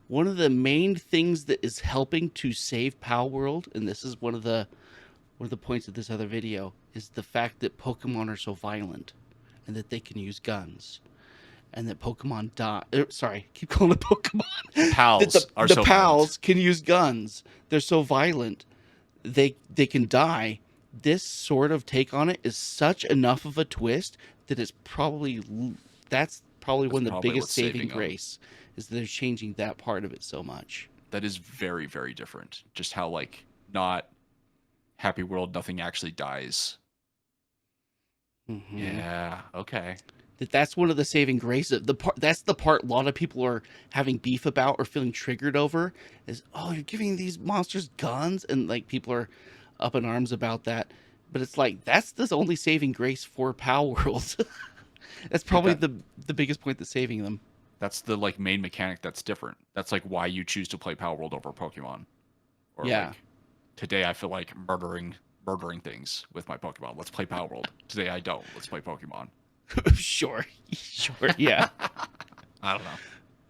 one of the main things that is helping to save Pal World, and this is one of the points of this other video, is the fact that Pokemon are so violent, and that they can use guns, and that Pokemon die. Sorry, keep calling it Pokemon. The That pals are the so violent. pals can use guns. They're so violent. They can die. This sort of take on it is such enough of a twist that it's probably that's probably That's one of the probably biggest what's saving saving them. grace is that they're changing that part of it so much. That is very, very different. Just how like not happy world, nothing actually dies. Hmm. Yeah. Okay. That's one of the saving graces. The part that's the part a lot of people are having beef about or feeling triggered over is, oh, you're giving these monsters guns, and like people are up in arms about that. But it's like that's the only saving grace for Power World. That's But probably the biggest point that's saving them. that's the like main mechanic that's different. That's like why you choose to play Power World over Pokemon. Or Yeah, like today I feel like murdering things with my Pokemon. Let's play Power World. Today I don't. Let's play Pokemon. sure, sure, yeah, I don't know.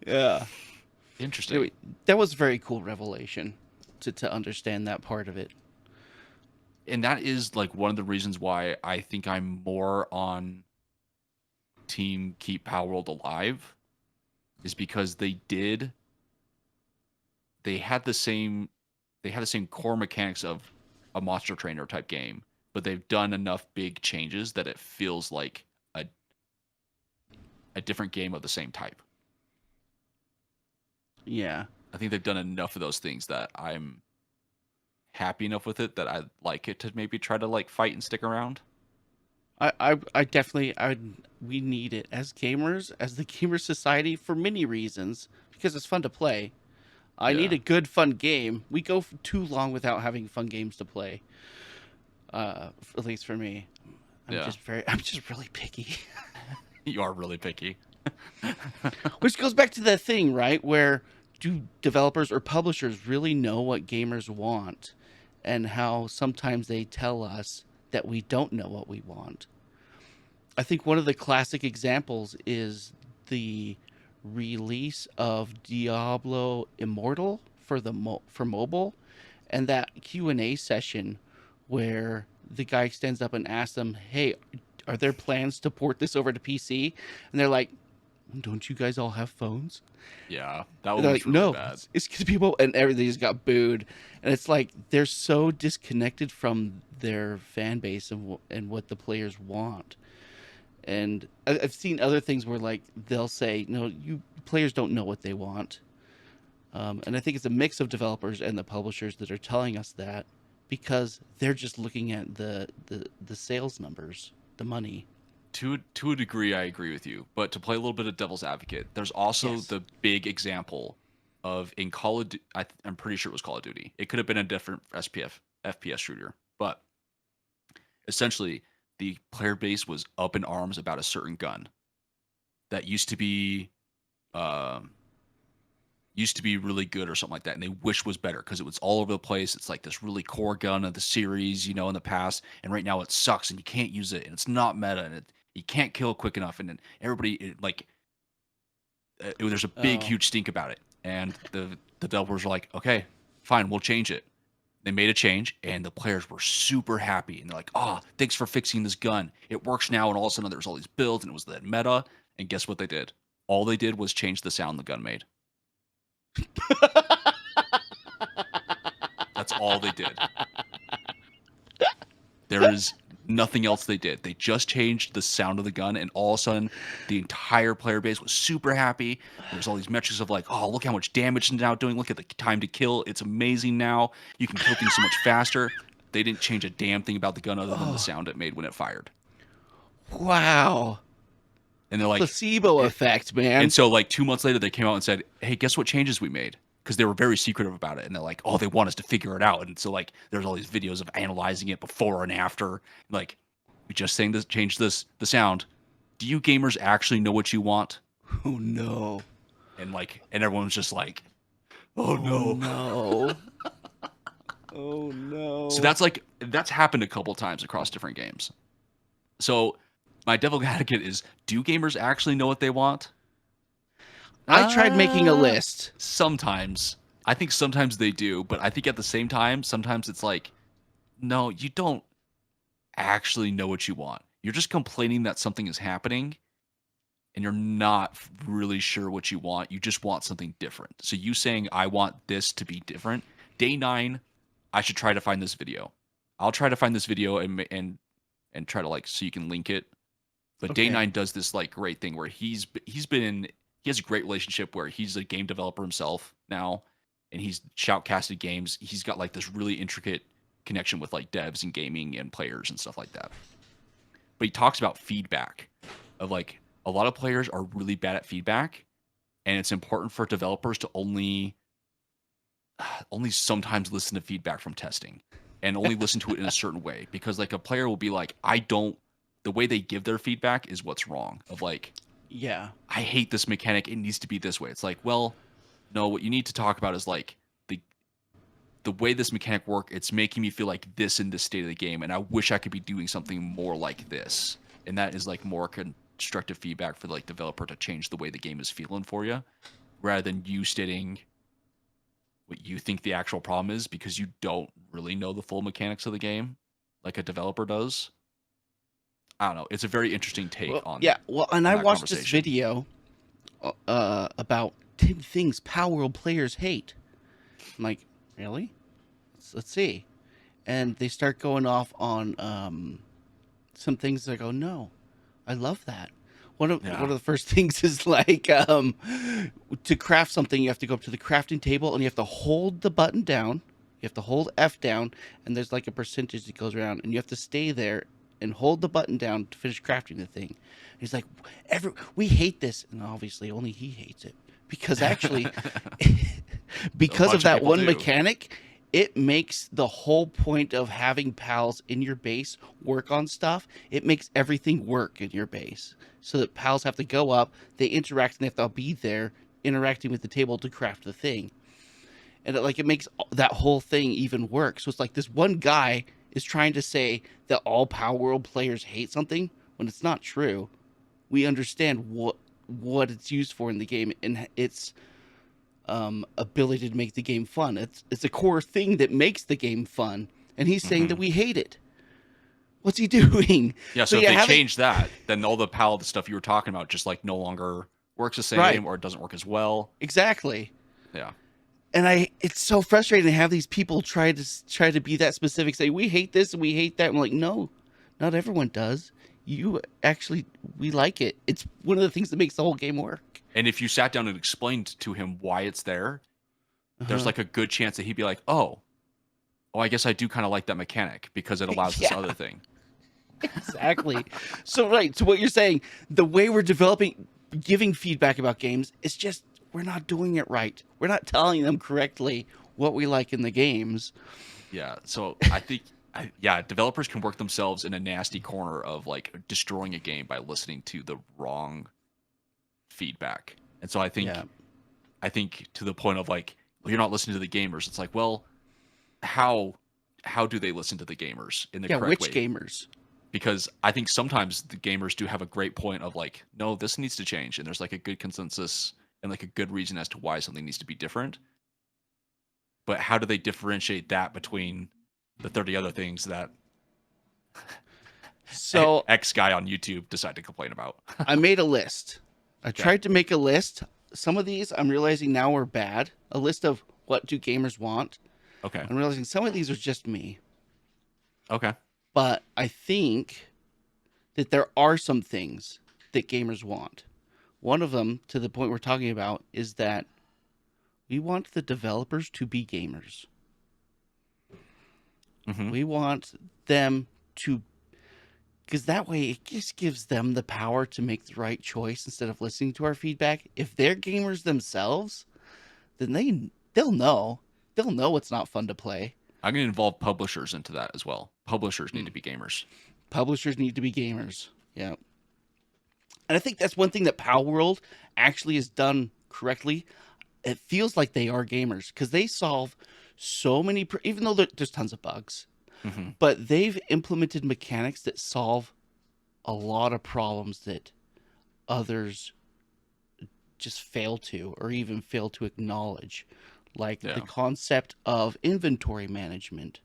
yeah. Interesting. Anyway, that was a very cool revelation to understand that part of it. And that is like one of the reasons why I think I'm more on team keep Power World alive is because they had the same core mechanics of a monster trainer type game, but they've done enough big changes that it feels like a different game of the same type. Yeah, I think they've done enough of those things that I'm happy enough with it that I like it to maybe try to like fight and stick around. I definitely we need it as gamers, as the gamer society for many reasons because it's fun to play. I need Yeah. a good, fun game. We go for too long without having fun games to play. At least for me, Yeah. I'm just really picky. You are really picky. Which goes back to that thing, right? Where do developers or publishers really know what gamers want, and how sometimes they tell us that we don't know what we want. I think one of the classic examples is the release of Diablo Immortal for for mobile, and that Q&A session where the guy stands up and asks them, "Hey, are there plans to port this over to PC?" And they're like, "Don't you guys all have phones?" Yeah, that And one they're was like, really "No, bad. it's because people," and everything just got booed. And it's like they're so disconnected from their fan base and what the players want. And I've seen other things where like they'll say, "No, you players don't know what they want." And I think it's a mix of developers and the publishers that are telling us that, because they're just looking at the sales numbers, the money. To a degree, I agree with you. But to play a little bit of devil's advocate, there's also Yes. the big example of in Call of I'm pretty sure it was Call of Duty. It could have been a different FPS shooter, but essentially the player base was up in arms about a certain gun that um used to be really good or something like that, and they wish was better because it was all over the place. It's like this really core gun of the series, in the past, and right now it sucks and you can't use it and it's not meta and you can't kill quick enough, and then everybody there's a big Oh. huge stink about it, and the developers are like, okay, fine, we'll change it. They made a change, and the players were super happy, and they're like, "Oh, thanks for fixing this gun. It works now." And all of a sudden, there was all these builds, and it was the meta. And guess what they did? All they did was change the sound the gun made. That's all they did. There is nothing else they did. They just changed the sound of the gun, and all of a sudden, the entire player base was super happy. There's all these metrics of like, oh, look how much damage it's now doing. Look at the time to kill. It's amazing now. You can kill things so much faster. They didn't change a damn thing about the gun other than the Oh. sound it made when it fired. Wow. And they're like, Placebo it, effect, and man. so like 2 months later, they came out and said, hey, guess what changes we made? Because they were very secretive about it, and they're like, "Oh, they want us to figure it out." And so, like, there's all these videos of analyzing it before and after. Like, we just saying this, change the sound. Do you gamers actually know what you want? Oh no. And everyone was just like, "Oh Oh no." no. Oh So no. that's happened a couple times across different games. So my devil advocate is: do gamers actually know what they want? I tried making a Uh, list. Sometimes. I think sometimes they do, but I think at the same time, sometimes it's like, no, you don't actually know what you want. You're just complaining that something is happening and you're not really sure what you want. You just want something different. So you saying, I want this to be different. Day 9, I should try to find this video. I'll try to find this video and try to so you can link it. But Day Okay. 9 does this great thing where he has a great relationship where he's a game developer himself now, and he's shoutcasted games. He's got this really intricate connection with devs and gaming and players and stuff like that. But he talks about feedback of a lot of players are really bad at feedback, and it's important for developers to only sometimes listen to feedback from testing and only listen to it in a certain way, because a player will be like, I don't, the way they give their feedback is what's wrong, of Yeah. I hate this mechanic, it needs to be this way. It's like, well, no, what you need to talk about is the the way this mechanic work, it's making me feel like this in this state of the game, and I wish I could be doing something more like this. And that is more constructive feedback for the developer to change the way the game is feeling for you, rather than you stating what you think the actual problem is, because you don't really know the full mechanics of the game like a developer does. I don't know. It's a very interesting take Well, yeah. Well, and on I that watched this conversation. video about 10 things Power World players hate. I'm like, really? Let's see. And they start going off on some things that I go, no, I love that. One of Yeah. the first things is to craft something, you have to go up to the crafting table and you have to hold the button down. You have to hold F down, and there's a percentage that goes around, and you have to stay there and hold the button down to finish crafting the thing. And he's like, we hate this, and obviously only he hates it, because actually, because of bunch of that people one do. mechanic, it makes the whole point of having pals in your base work on stuff. It makes everything work in your base so that pals have to go up, they interact, and they have to be there interacting with the table to craft the thing. And it makes that whole thing even work. So it's like this one guy is trying to say that all Power World players hate something when it's not true. We understand what it's used for in the game and its ability to make the game fun. It's a core thing that makes the game fun, and he's saying that we hate it. What's he doing? Yeah, so if they change that, then all the PAL stuff you were talking about just like no longer works the same, or it doesn't work as well. Exactly. Yeah. And it's so frustrating to have these people try to be that specific, say we hate this and we hate that. I'm like, no, not everyone does. We like it. It's one of the things that makes the whole game work. And if you sat down and explained to him why it's there, there's like a good chance that he'd be like, oh, I guess I do kind of like that mechanic because it allows this other thing. Exactly. So what you're saying, the way we're giving feedback about games, it's just we're not doing it right. We're not telling them correctly what we like in the games. Yeah. So I think, developers can work themselves in a nasty corner of like destroying a game by listening to the wrong feedback. And so I think to the point of like, well, you're not listening to the gamers. It's like, well, how do they listen to the gamers in the correct way? Which gamers? Because I think sometimes the gamers do have a great point of like, no, this needs to change. And there's like a good consensus and like a good reason as to why something needs to be different. But how do they differentiate that between the 30 other things that X guy on YouTube decided to complain about? I made a list. I tried to make a list. Some of these I'm realizing now are bad. A list of what do gamers want. Okay. I'm realizing some of these are just me. Okay. But I think that there are some things that gamers want. One of them, to the point we're talking about, is that we want the developers to be gamers. Mm-hmm. We want them to, because that way it just gives them the power to make the right choice instead of listening to our feedback. If they're gamers themselves, then they'll know it's not fun to play. I'm going to involve publishers into that as well. Publishers need to be gamers. Publishers need to be gamers. Yeah. And I think that's one thing that Power World actually has done correctly. It feels like they are gamers because they solve so many, even though there's tons of bugs, but they've implemented mechanics that solve a lot of problems that others just fail to, or even fail to acknowledge, like the concept of inventory management.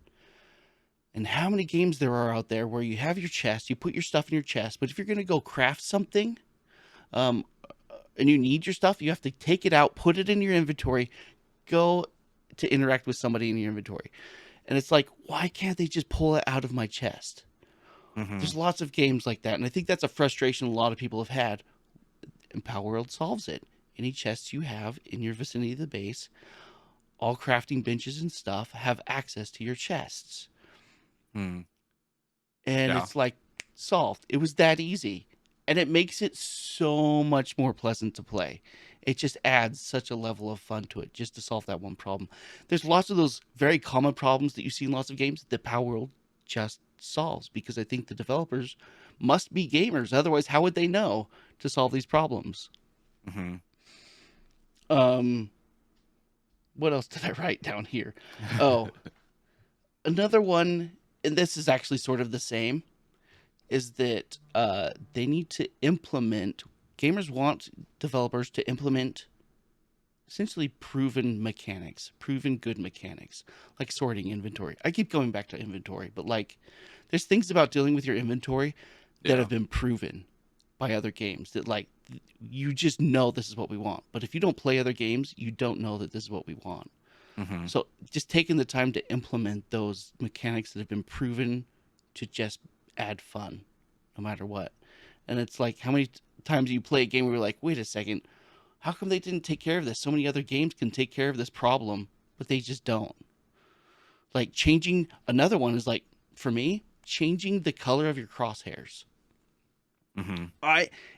And how many games there are out there where you have your chest, you put your stuff in your chest, but if you're going to go craft something, and you need your stuff, you have to take it out, put it in your inventory, go to interact with somebody in your inventory. And it's like, why can't they just pull it out of my chest? There's lots of games like that. And I think that's a frustration a lot of people have had. And Power World solves it. Any chests you have in your vicinity of the base, all crafting benches and stuff have access to your chests. And it's like solved. It was that easy. And it makes it so much more pleasant to play. It just adds such a level of fun to it just to solve that one problem. There's lots of those very common problems that you see in lots of games that Power World just solves, because I think the developers must be gamers. Otherwise, how would they know to solve these problems? What else did I write down here? Oh, another one, and this is actually sort of the same, is that they need to implement, gamers want developers to implement essentially proven mechanics, proven good mechanics, like sorting inventory. I keep going back to inventory, but like there's things about dealing with your inventory that have been proven by other games that like you just know this is what we want. But if you don't play other games, you don't know that this is what we want. So just taking the time to implement those mechanics that have been proven to just add fun no matter what. And it's like, how many times you play a game where you're like, wait a second, how come they didn't take care of this? So many other games can take care of this problem, but they just don't. Like changing, another one is like, for me, changing the color of your crosshairs.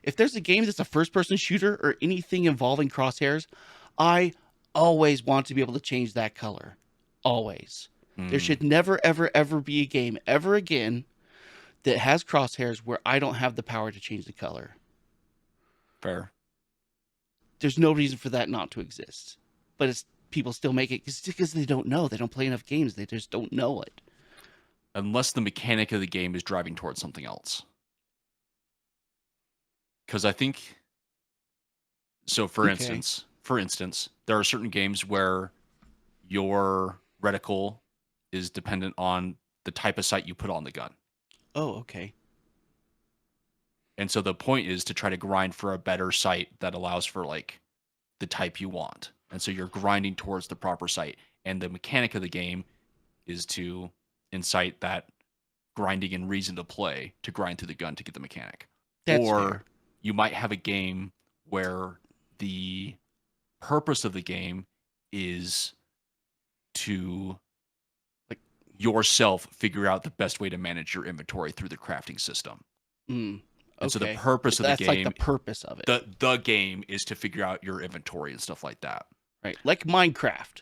If there's a game that's a first person shooter or anything involving crosshairs, I always want to be able to change that color. Always. There Mm, should never, ever, ever be a game ever again that has crosshairs where I don't have the power to change the color. fair. There's no reason for that not to exist. But it's people still make it because they don't know. They don't play enough games. They just don't know it. Unless the mechanic of the game is driving towards something else. Because I think so. Okay. For instance, there are certain games where your reticle is dependent on the type of sight you put on the gun. Oh, okay. And so the point is to try to grind for a better sight that allows for like the type you want. And so you're grinding towards the proper sight. And the mechanic of the game is to incite that grinding and reason to play to grind through the gun to get the mechanic. That's Or fair. you might have a game where the purpose of the game is to Like, yourself figure out the best way to manage your inventory through the crafting system. mm, And so the okay. purpose of the That's like the game, purpose of it, the game is to figure out your inventory and stuff like that. right? Like Minecraft.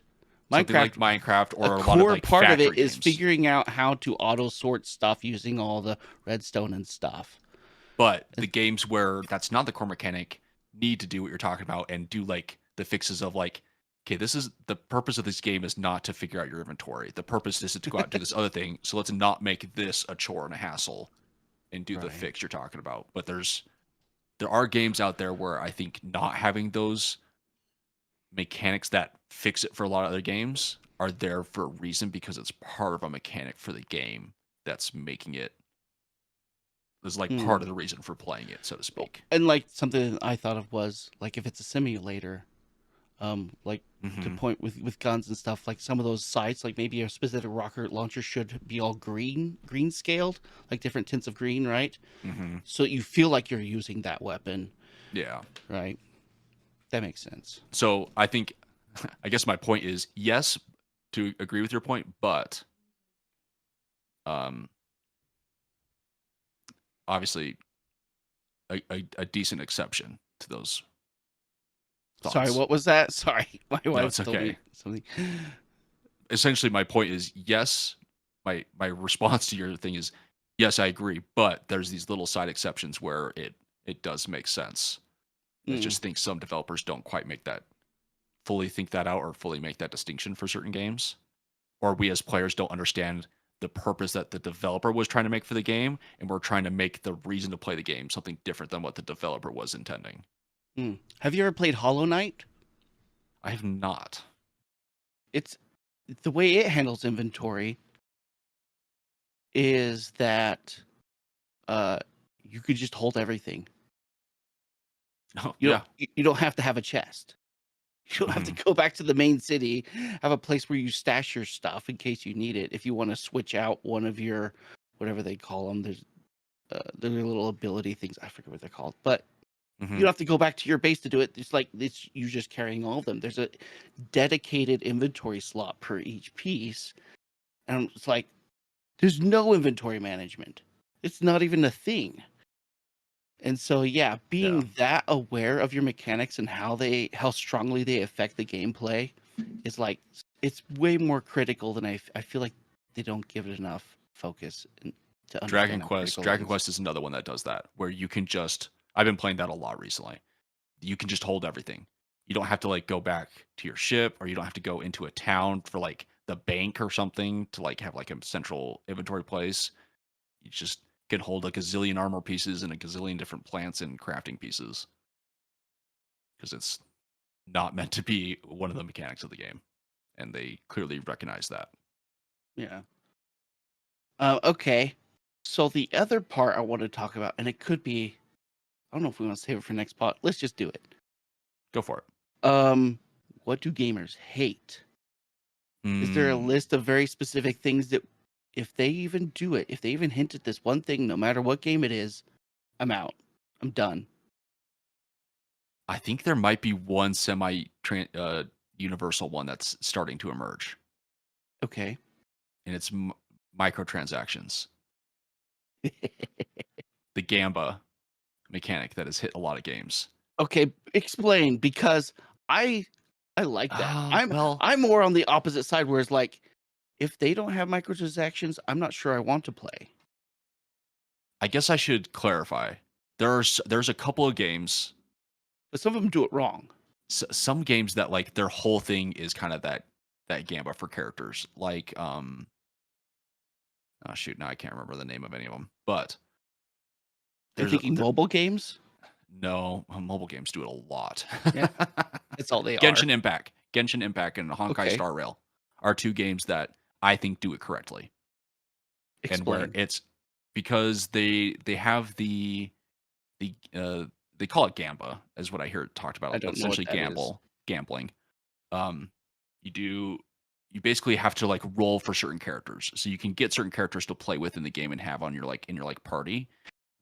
Something like Minecraft, Minecraft a or a lot of core like part of it factory is games. figuring out how to auto sort stuff using all the redstone and stuff. But the games where that's not the core mechanic need to do what you're talking about and do like the fixes of like, okay, this is the purpose of this game is not to figure out your inventory. The purpose is to go out and do this other thing. So let's not make this a chore and a hassle and do the Right. fix you're talking about. But there are games out there where I think not having those mechanics that fix it for a lot of other games are there for a reason because it's part of a mechanic for the game that's making it is like part Mm. of the reason for playing it, so to speak. And like something I thought of was like if it's a simulator, like to Hmm. point with guns and stuff, like some of those sites, like maybe a specific rocket launcher should be all green scaled, like different tints of green, right? Hmm. So you feel like you're using that weapon, Yeah. right? That makes sense. So I think, I guess my point is yes, to agree with your point, but um, obviously a decent exception to those Sorry, thoughts. what was that? Sorry, my No, wife it's told me okay. something. Essentially, my point is yes. My response to your thing is yes, I agree, but there's these little side exceptions where it does make sense. I Mm. just think some developers don't quite make that fully think that out or fully make that distinction for certain games, or we as players don't understand the purpose that the developer was trying to make for the game, and we're trying to make the reason to play the game something different than what the developer was intending. Mm. Have you ever played Hollow Knight? I have not. It's the way it handles inventory is that uh you could just hold everything. Oh, You don't yeah. you don't have to have a chest. You don't have to Hmm. go back to the main city, have a place where you stash your stuff in case you need it. If you want to switch out one of your whatever they call them, there's little ability things. I forget what they're called, but you Hmm. don't have to go back to your base to do it. It's like it's you just carrying all of them. There's a dedicated inventory slot per each piece, and it's like there's no inventory management. It's not even a thing. And so, yeah, Yeah. being that aware of your mechanics and how strongly they affect the gameplay is like it's way more critical than I feel like they don't give it enough focus to Dragon understand how Quest. critical it Dragon is. Quest is another one that does that, where you can just. I've been playing that a lot recently. You can just hold everything. You don't have to like go back to your ship, or you don't have to go into a town for like the bank or something to like have like a central inventory place. You just can hold a gazillion armor pieces and a gazillion different plants and crafting pieces because it's not meant to be one of the mechanics of the game, and they clearly recognize that. Yeah. Okay. So the other part I want to talk about, and it could be, I don't know if we want to save it for next pot. Let's just do it. Go for it. Um, what do gamers hate? Is there a Hmm. list of very specific things that, if they even do it, if they even hint at this one thing, no matter what game it is, I'm out. I'm done. I think there might be one universal one that's starting to emerge, Okay. and it's microtransactions. The Gamba mechanic that has hit a lot of games. Okay, explain because I I like that. Well, I'm more on the opposite side, where it's like, if they don't have microtransactions, I'm not sure I want to play. I guess I should clarify. There's a couple of games, But some of them do it wrong. some games that like their whole thing is kind of that gamba for characters. Like oh shoot, now I can't remember the name of any of them. But Are you there's a thinking mobile games? no, mobile games do it a lot. Yeah, that's all they are. Genshin Impact, and Honkai Okay. Star Rail are two games that I think do it correctly, and where Explain. it's because they have the they call it gamba, is what I hear it talked I about, but don't know what essentially that is. gambling. Um, you basically have to like roll for certain characters, so you can get certain characters to play with in the game and have on your like in your like party.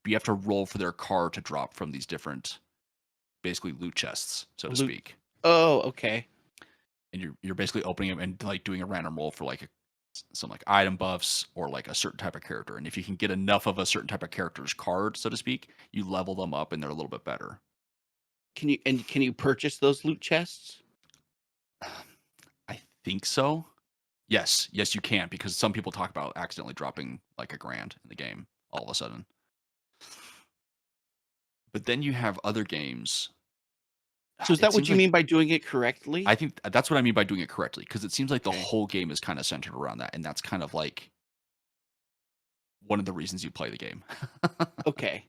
But you have to roll for their card to drop from these different, basically loot chests, so to Loot. speak. Oh, okay. And you're basically opening them and like doing a random roll for like some like item buffs or like a certain type of character. And if you can get enough of a certain type of character's card, so to speak, you level them up and they're a little bit better. Can you purchase those loot chests? I think so. Yes, you can, because some people talk about accidentally dropping like $1,000 in the game all of a sudden. But then you have other games. So is It that what seems you like mean by doing it correctly? I think that's what I mean by doing it correctly, because it seems like the Okay. whole game is kind of centered around that, and that's kind of like one of the reasons you play the game. Okay.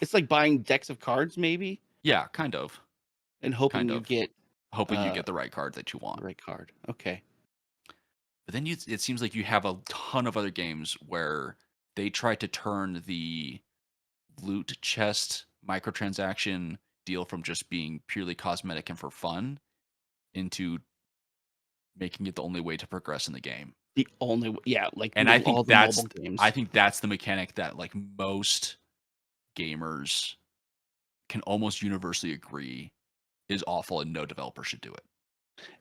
It's like buying decks of cards, maybe, Yeah, kind of. and hoping Kind you of. get Hoping you get the right card that you want. the right card. Okay. But then it seems like you have a ton of other games where they try to turn the loot chest microtransaction deal from just being purely cosmetic and for fun into making it the only way to progress in the game. The only yeah, like And with all the mobile I games. think that's the mechanic that like most gamers can almost universally agree is awful and no developer should do it.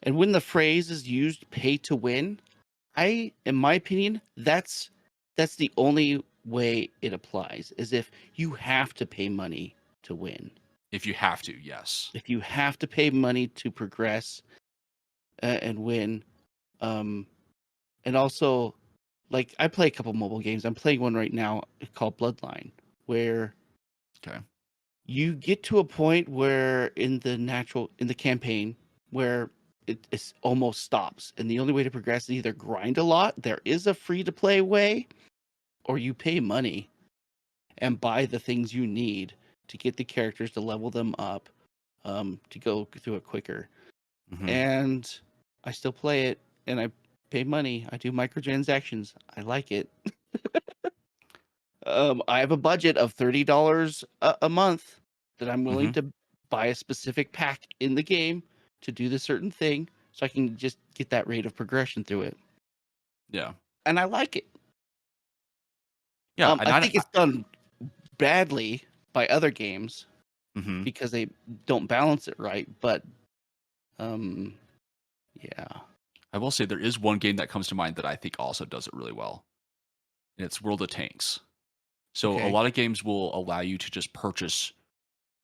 And when the phrase is used, "pay to win," in my opinion, that's the only way it applies. Is if you have to pay money to win. If you have to, yes. If you have to pay money to progress and win, um, and also, like, I play a couple mobile games. I'm playing one right now called Bloodline, where Okay. you get to a point where in the campaign where it almost stops, and the only way to progress is either grind a lot. There is a free to play way, or you pay money and buy the things you need to get the characters to level them up, to go through it quicker. Mm-hmm. And I still play it, and I pay money. I do microtransactions. I like it. I have a budget of $30 a month that I'm willing Mm-hmm. to buy a specific pack in the game to do the certain thing, so I can just get that rate of progression through it. Yeah. And I like it. Yeah. And I think it's done badly by other games mm-hmm. because they don't balance it right. But yeah. I will say there is one game that comes to mind that I think also does it really well. And it's World of Tanks. So a Okay. lot of games will allow you to just purchase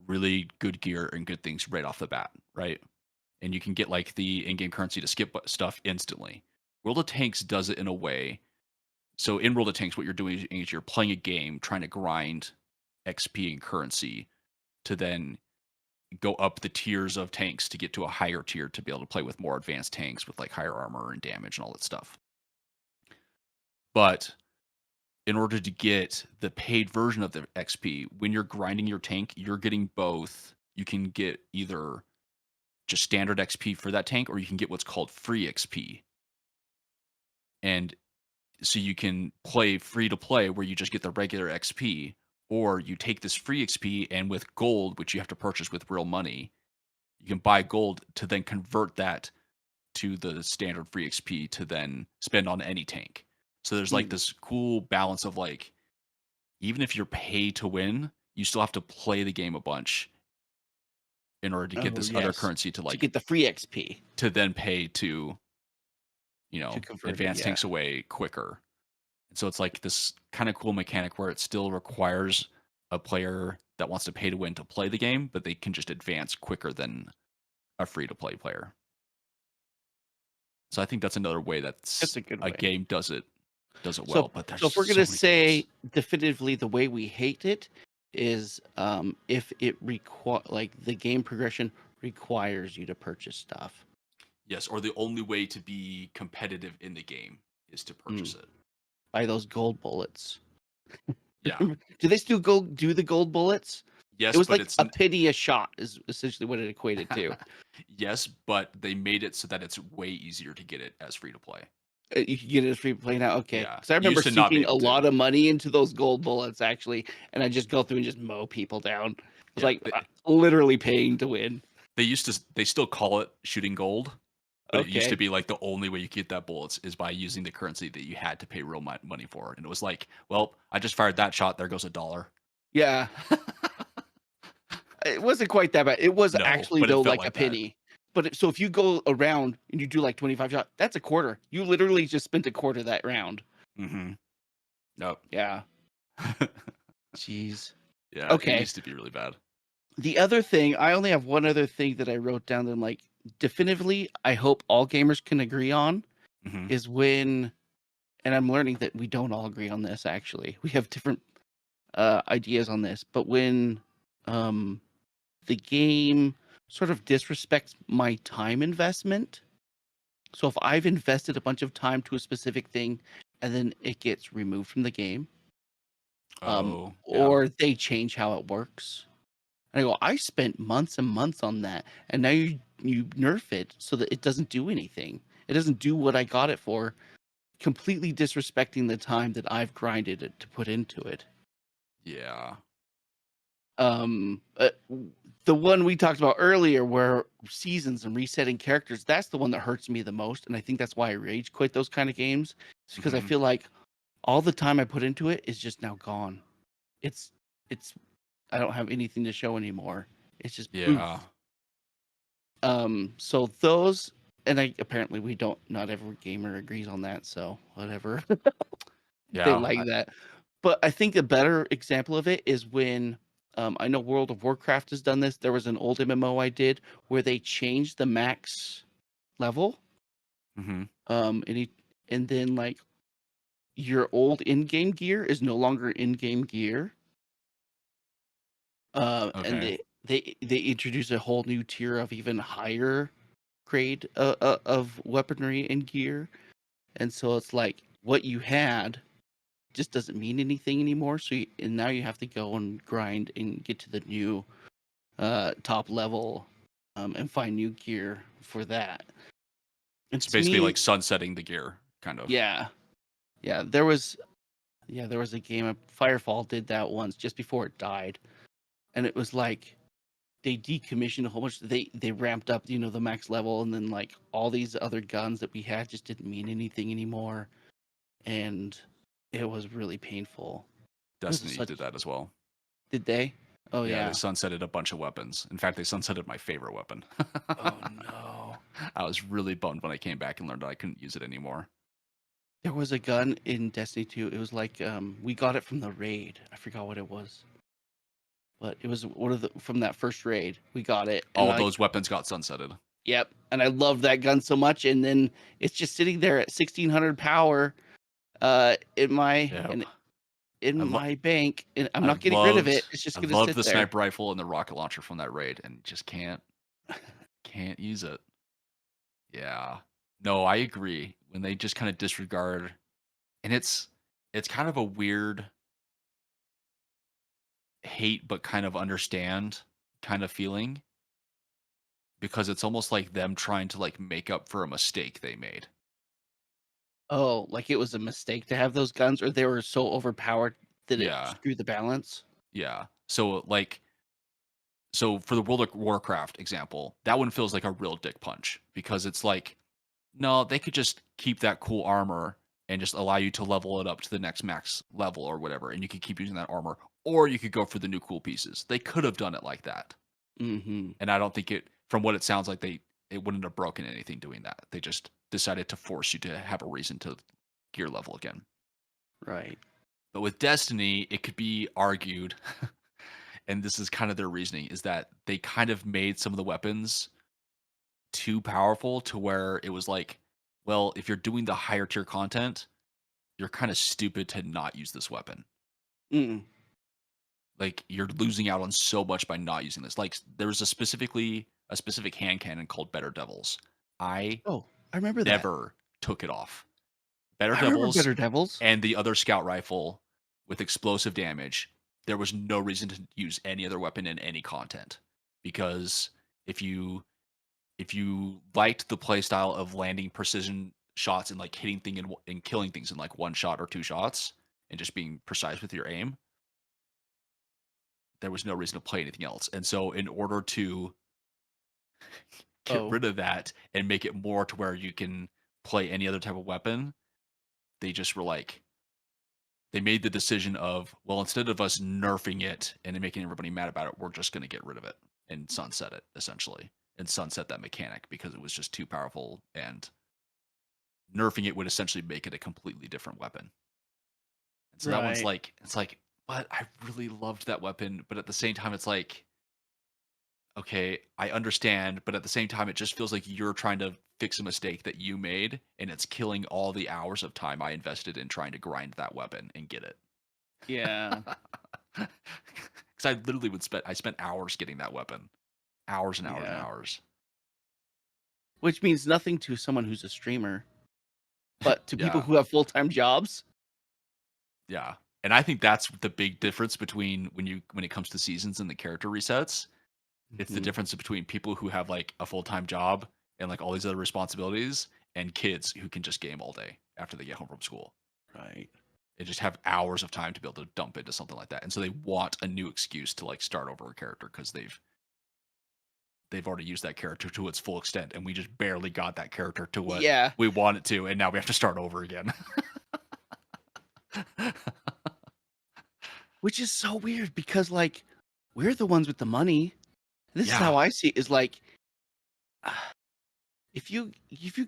really good gear and good things right off the bat, right? And you can get like the in-game currency to skip stuff instantly. World of Tanks does it in a way. So in World of Tanks, what you're doing is you're playing a game trying to grind XP and currency to then go up the tiers of tanks to get to a higher tier to be able to play with more advanced tanks with like higher armor and damage and all that stuff. But in order to get the paid version of the XP, when you're grinding your tank, you're getting both. You can get either just standard XP for that tank, or you can get what's called free XP. And so you can play free to play where you just get the regular XP, or you take this free XP and with gold, which you have to purchase with real money, you can buy gold to then convert that to the standard free XP to then spend on any tank. So there's like this cool balance of like, even if you're paid to win, you still have to play the game a bunch in order to get this other currency to like get the free XP to then pay to, to convert advance it, tanks away quicker. And so it's like this kind of cool mechanic where it still requires a player that wants to pay to win to play the game, but they can just advance quicker than a free to play player. So I think that's another way That's that's a good a way. game does it So well. But there's so if we're so gonna many games. say definitively the way we hate it is if it like the game progression requires you to purchase stuff. Yes, or the only way to be competitive in the game is to Mm, purchase it. buy those gold bullets. Yeah. Do they still go do the gold bullets? It Yes, was but like a penny a shot is essentially what it equated to. yes, but they made it so that it's way easier to get it as free to play. You can get it as free play now. Okay, Yeah. because I You remember used to not be sinking a able to. lot of money into those gold bullets actually, and I just go through and just mow people down. It was Yeah. like literally paying to win. They still call it shooting gold, but it used to Okay, be like the only way you could get that bullets is by using the currency that you had to pay real money for. And it was like, well, I just fired that shot. There goes $1. yeah, it wasn't quite that bad. It was No, actually but it though felt like a like that. penny. But so if you go around and you do like 25 shots, that's a quarter. You literally just spent a quarter that round. Mm-hmm. Nope. Yeah. Jeez. Yeah, it Okay. used to be really bad. The other thing, I only have one other thing that I wrote down that I'm like, definitively, I hope all gamers can agree on Mm-hmm. is when, and I'm learning that we don't all agree on this actually. We have different ideas on this, but when um, the game sort of disrespects my time investment. So if I've invested a bunch of time to a specific thing and then it gets removed from the game, Oh, yeah. or they change how it works. And I go, I spent months and months on that, and now you nerf it so that it doesn't do anything. It doesn't do what I got it for, completely disrespecting the time that I've grinded it to put into it. Yeah. Um, uh, the one we talked about earlier, where seasons and resetting characters, that's the one that hurts me the most, and I think that's why I rage quit those kind of games. It's because I Mm-hmm. feel like all the time I put into it is just now gone. It's it's I don't have anything to show anymore. It's just Yeah. poof. So those, and I apparently we don't. Not every gamer agrees on that. So whatever, they Yeah. like that. But I think a better example of it is when I know World of Warcraft has done this. There was an old MMO I did where they changed the max level. Mm-hmm. And and then like your old in-game gear is no longer in-game gear. And Okay. they introduce a whole new tier of even higher grade of weaponry and gear, and so it's like what you had just doesn't mean anything anymore. So and now you have to go and grind and get to the new top level and find new gear for that. And So to basically me, like sunsetting the gear, kind of. yeah, yeah, there was a game. Firefall did that once just before it died, and it was like they decommissioned a whole bunch. They ramped up, the max level, and then like all these other guns that we had just didn't mean anything anymore, and it was really painful. It was Destiny did such. that as well. Did they? Oh Yeah, they yeah. sunsetted a bunch of weapons. In fact, they sunsetted my favorite weapon. Oh no. I was really bummed when I came back and learned that I couldn't use it anymore. There was a gun in Destiny 2. It was like we got it from the raid. I forgot what it was, but it was one of the from that first raid. We got it, and All like those weapons got sunsetted. yep. And I love that gun so much, and then it's just sitting there at 1600 power in my Yeah. in I lo- my bank, and I'm I not getting rid of loved it. It's just I gonna loved sit the there. sniper rifle and the rocket launcher from that raid and just can't use it. Yeah. No, I agree. When they just kind of disregard and it's kind of a weird hate but kind of understand kind of feeling because it's almost like them trying to like make up for a mistake they made. Oh, like it was a mistake to have those guns, or they were so overpowered that it Yeah. screwed the balance. Yeah. So for the World of Warcraft example, that one feels like a real dick punch because it's like, no, they could just keep that cool armor and just allow you to level it up to the next max level or whatever, and you could keep using that armor, or you could go for the new cool pieces. They could have done it like that, Mm-hmm. and I don't think from what it sounds like, it wouldn't have broken anything doing that. They just decided to force you to have a reason to gear level again. Right. But with Destiny, it could be argued, and this is kind of their reasoning, is that they kind of made some of the weapons too powerful to where it was like well, if you're doing the higher tier content, you're kind of stupid to not use this weapon. Mm. Like you're losing out on so much by not using this. Like there was a specific hand cannon called Better Devils. I Oh, I remember that. never took it off. Better I remember Devils Better Devils. and the other scout rifle with explosive damage. There was no reason to use any other weapon in any content because if you liked the playstyle of landing precision shots and like hitting thing and killing things in like one shot or two shots and just being precise with your aim, there was no reason to play anything else. And so in order to get Oh, rid of that and make it more to where you can play any other type of weapon, they just were like they made the decision of, well, instead of us nerfing it and making everybody mad about it, we're just going to get rid of it and sunset it essentially and sunset that mechanic because it was just too powerful and nerfing it would essentially make it a completely different weapon. And so that one's right. like, it's like, but I really loved that weapon. But at the same time, it's like, okay, I understand. But at the same time, it just feels like you're trying to fix a mistake that you made and it's killing all the hours of time I invested in trying to grind that weapon and get it. Yeah. Because I literally I spent hours getting that weapon. Hours and hours and Yeah. hours. Which means nothing to someone who's a streamer, but to people Yeah. who have full-time jobs. Yeah. And I think that's the big difference between when it comes to seasons and the character resets. It's the Mhm. difference between people who have like a full-time job and like all these other responsibilities and kids who can just game all day after they get home from school. Right. They just have hours of time to be able to dump into something like that. And so they want a new excuse to like start over a character because they've already used that character to its full extent and we just barely got that character to what Yeah. we want it to and now we have to start over again. Which is so weird because like we're the ones with the money. This is Yeah. how I see it, is like if you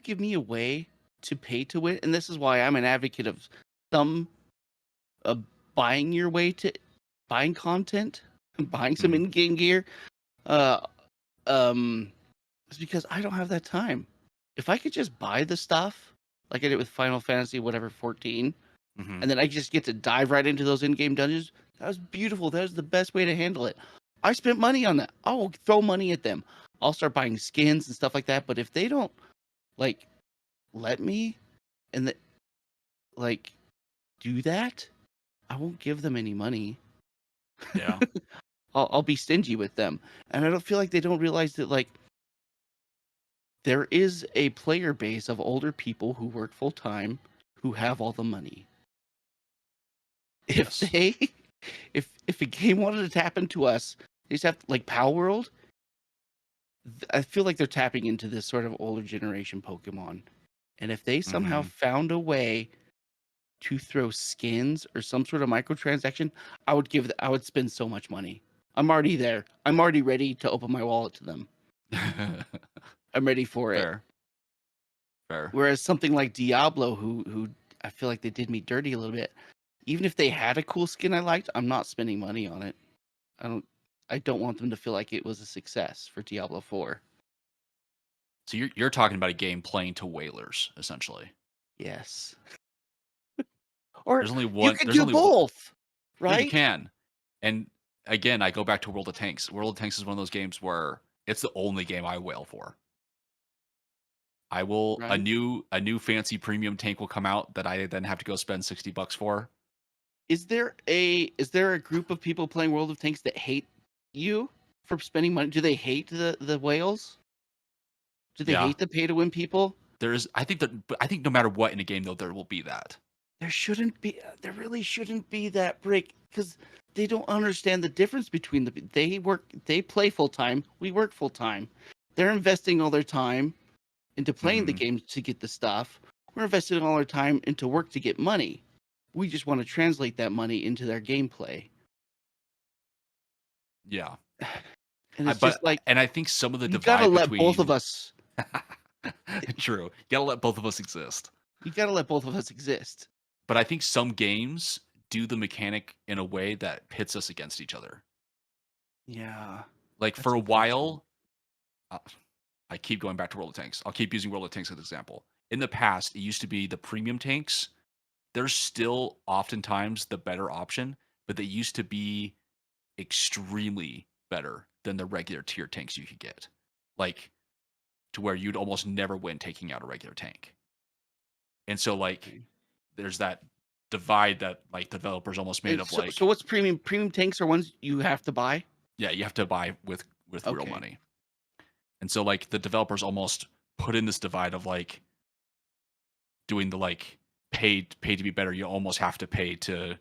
give me a way to pay to win, and this is why I'm an advocate of some uh, buying your way to buying content, buying some Mhm. in-game gear, uh, it's because I don't have that time. If I could just buy the stuff, like I did with Final Fantasy, whatever 14, Mhm. and then I just get to dive right into those in-game dungeons, that was beautiful. That was the best way to handle it. I spent money on that. I will throw money at them. I'll start buying skins and stuff like that. But if they don't like let me and like do that, I won't give them any money. Yeah. I'll be stingy with them, and I don't feel like they don't realize that like there is a player base of older people who work full time who have all the money. If Yes. they if a game wanted to tap into us, they just have like Power World. I feel like they're tapping into this sort of older generation Pokemon, and if they somehow Mhm. found a way to throw skins or some sort of microtransaction, I would spend so much money. I'm already there. I'm already ready to open my wallet to them. I'm ready for it. Fair. Fair. Whereas something like Diablo, who I feel like they did me dirty a little bit. Even if they had a cool skin I liked, I'm not spending money on it. I don't I don't want them to feel like it was a success for Diablo 4. So you're talking about a game playing to whalers, essentially. Yes. Or There's only you one can there's do only one both, No, you right? can. And again, I go back to World of Tanks. World of Tanks is one of those games where it's the only game I wail for. I will Right? a new fancy premium tank will come out that I then have to go spend $60 for. Is there a group of people playing World of Tanks that hate you for spending money? Do they hate the whales? Do they Yeah. hate the pay to win people? I think no matter what in a game though there will be that. There really shouldn't be that break because they don't understand the difference between they play full time, we work full time. They're investing all their time into playing the Mhm. game to get the stuff. We're investing all our time into work to get money. We just want to translate that money into their gameplay. Yeah. And it's just like And I think some of the you gotta divide let both of between us True. You gotta let both of us exist. you gotta let both of us exist. But I think some games do the mechanic in a way that pits us against each other. Yeah. Like That's for a unfortunate. while, uh, I keep going back to World of Tanks. I'll keep using World of Tanks as an example. In the past, it used to be the premium tanks. They're still oftentimes the better option, but they used to be extremely better than the regular tier tanks you could get. Like, to where you'd almost never win taking out a regular tank. And so, like, there's that divide that, like, developers almost made of, like... So what's premium? Premium tanks are ones you have to buy? Yeah, you have to buy with real money. And so, like, the developers almost put in this divide of, like, doing the, like, pay to be better. You almost have to pay to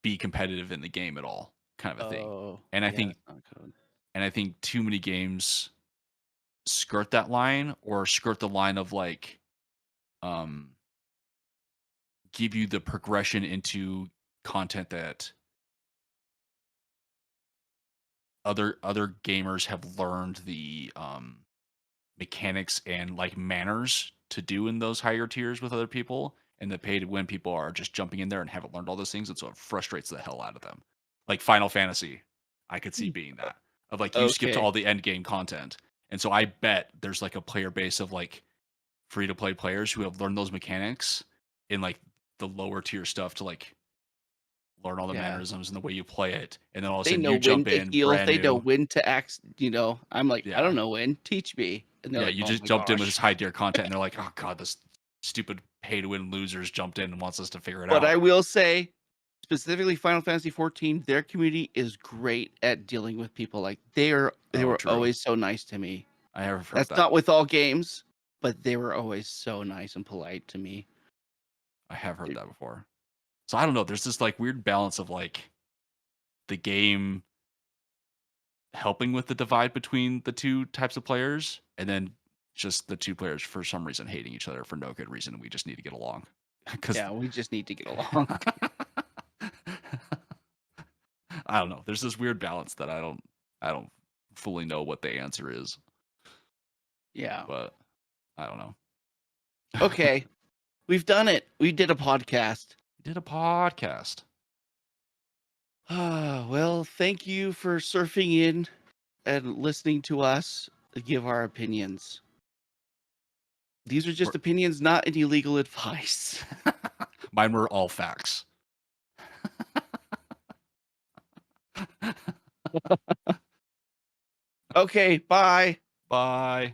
be competitive in the game at all, kind of a thing. And I think too many games skirt that line, or skirt the line of, like, give you the progression into content that other gamers have learned the mechanics and, like, manners to do in those higher tiers with other people, and the pay to win people are just jumping in there and haven't learned all those things, and so it frustrates the hell out of them. Like Final Fantasy, I could see being that, of, like, you skip to all the end game content. And so I bet there's, like, a player base of, like, free to play players who have learned those mechanics in, like, the lower tier stuff to, like, learn all the mannerisms and the way you play it, and then all of a sudden you jump in brand new. They know when to act. I'm like, I don't know when. Teach me. And yeah, like, you just jumped in with this high tier content, and they're like, oh god, this stupid pay to win losers jumped in and wants us to figure it out. But I will say, specifically Final Fantasy 14, their community is great at dealing with people. Like, they were always so nice to me. I have heard That's not with all games, but they were always so nice and polite to me. I have heard that before. So I don't know. There's this, like, weird balance of, like, the game helping with the divide between the two types of players, and then just the two players for some reason hating each other for no good reason. We just need to get along. Yeah, we just need to get along. I don't know. There's this weird balance that I don't fully know what the answer is. Yeah. But I don't know. Okay. We've done it. We did a podcast. Well, thank you for surfing in and listening to us give our opinions. These are just opinions, not any legal advice. Mine were all facts. Okay, bye. Bye.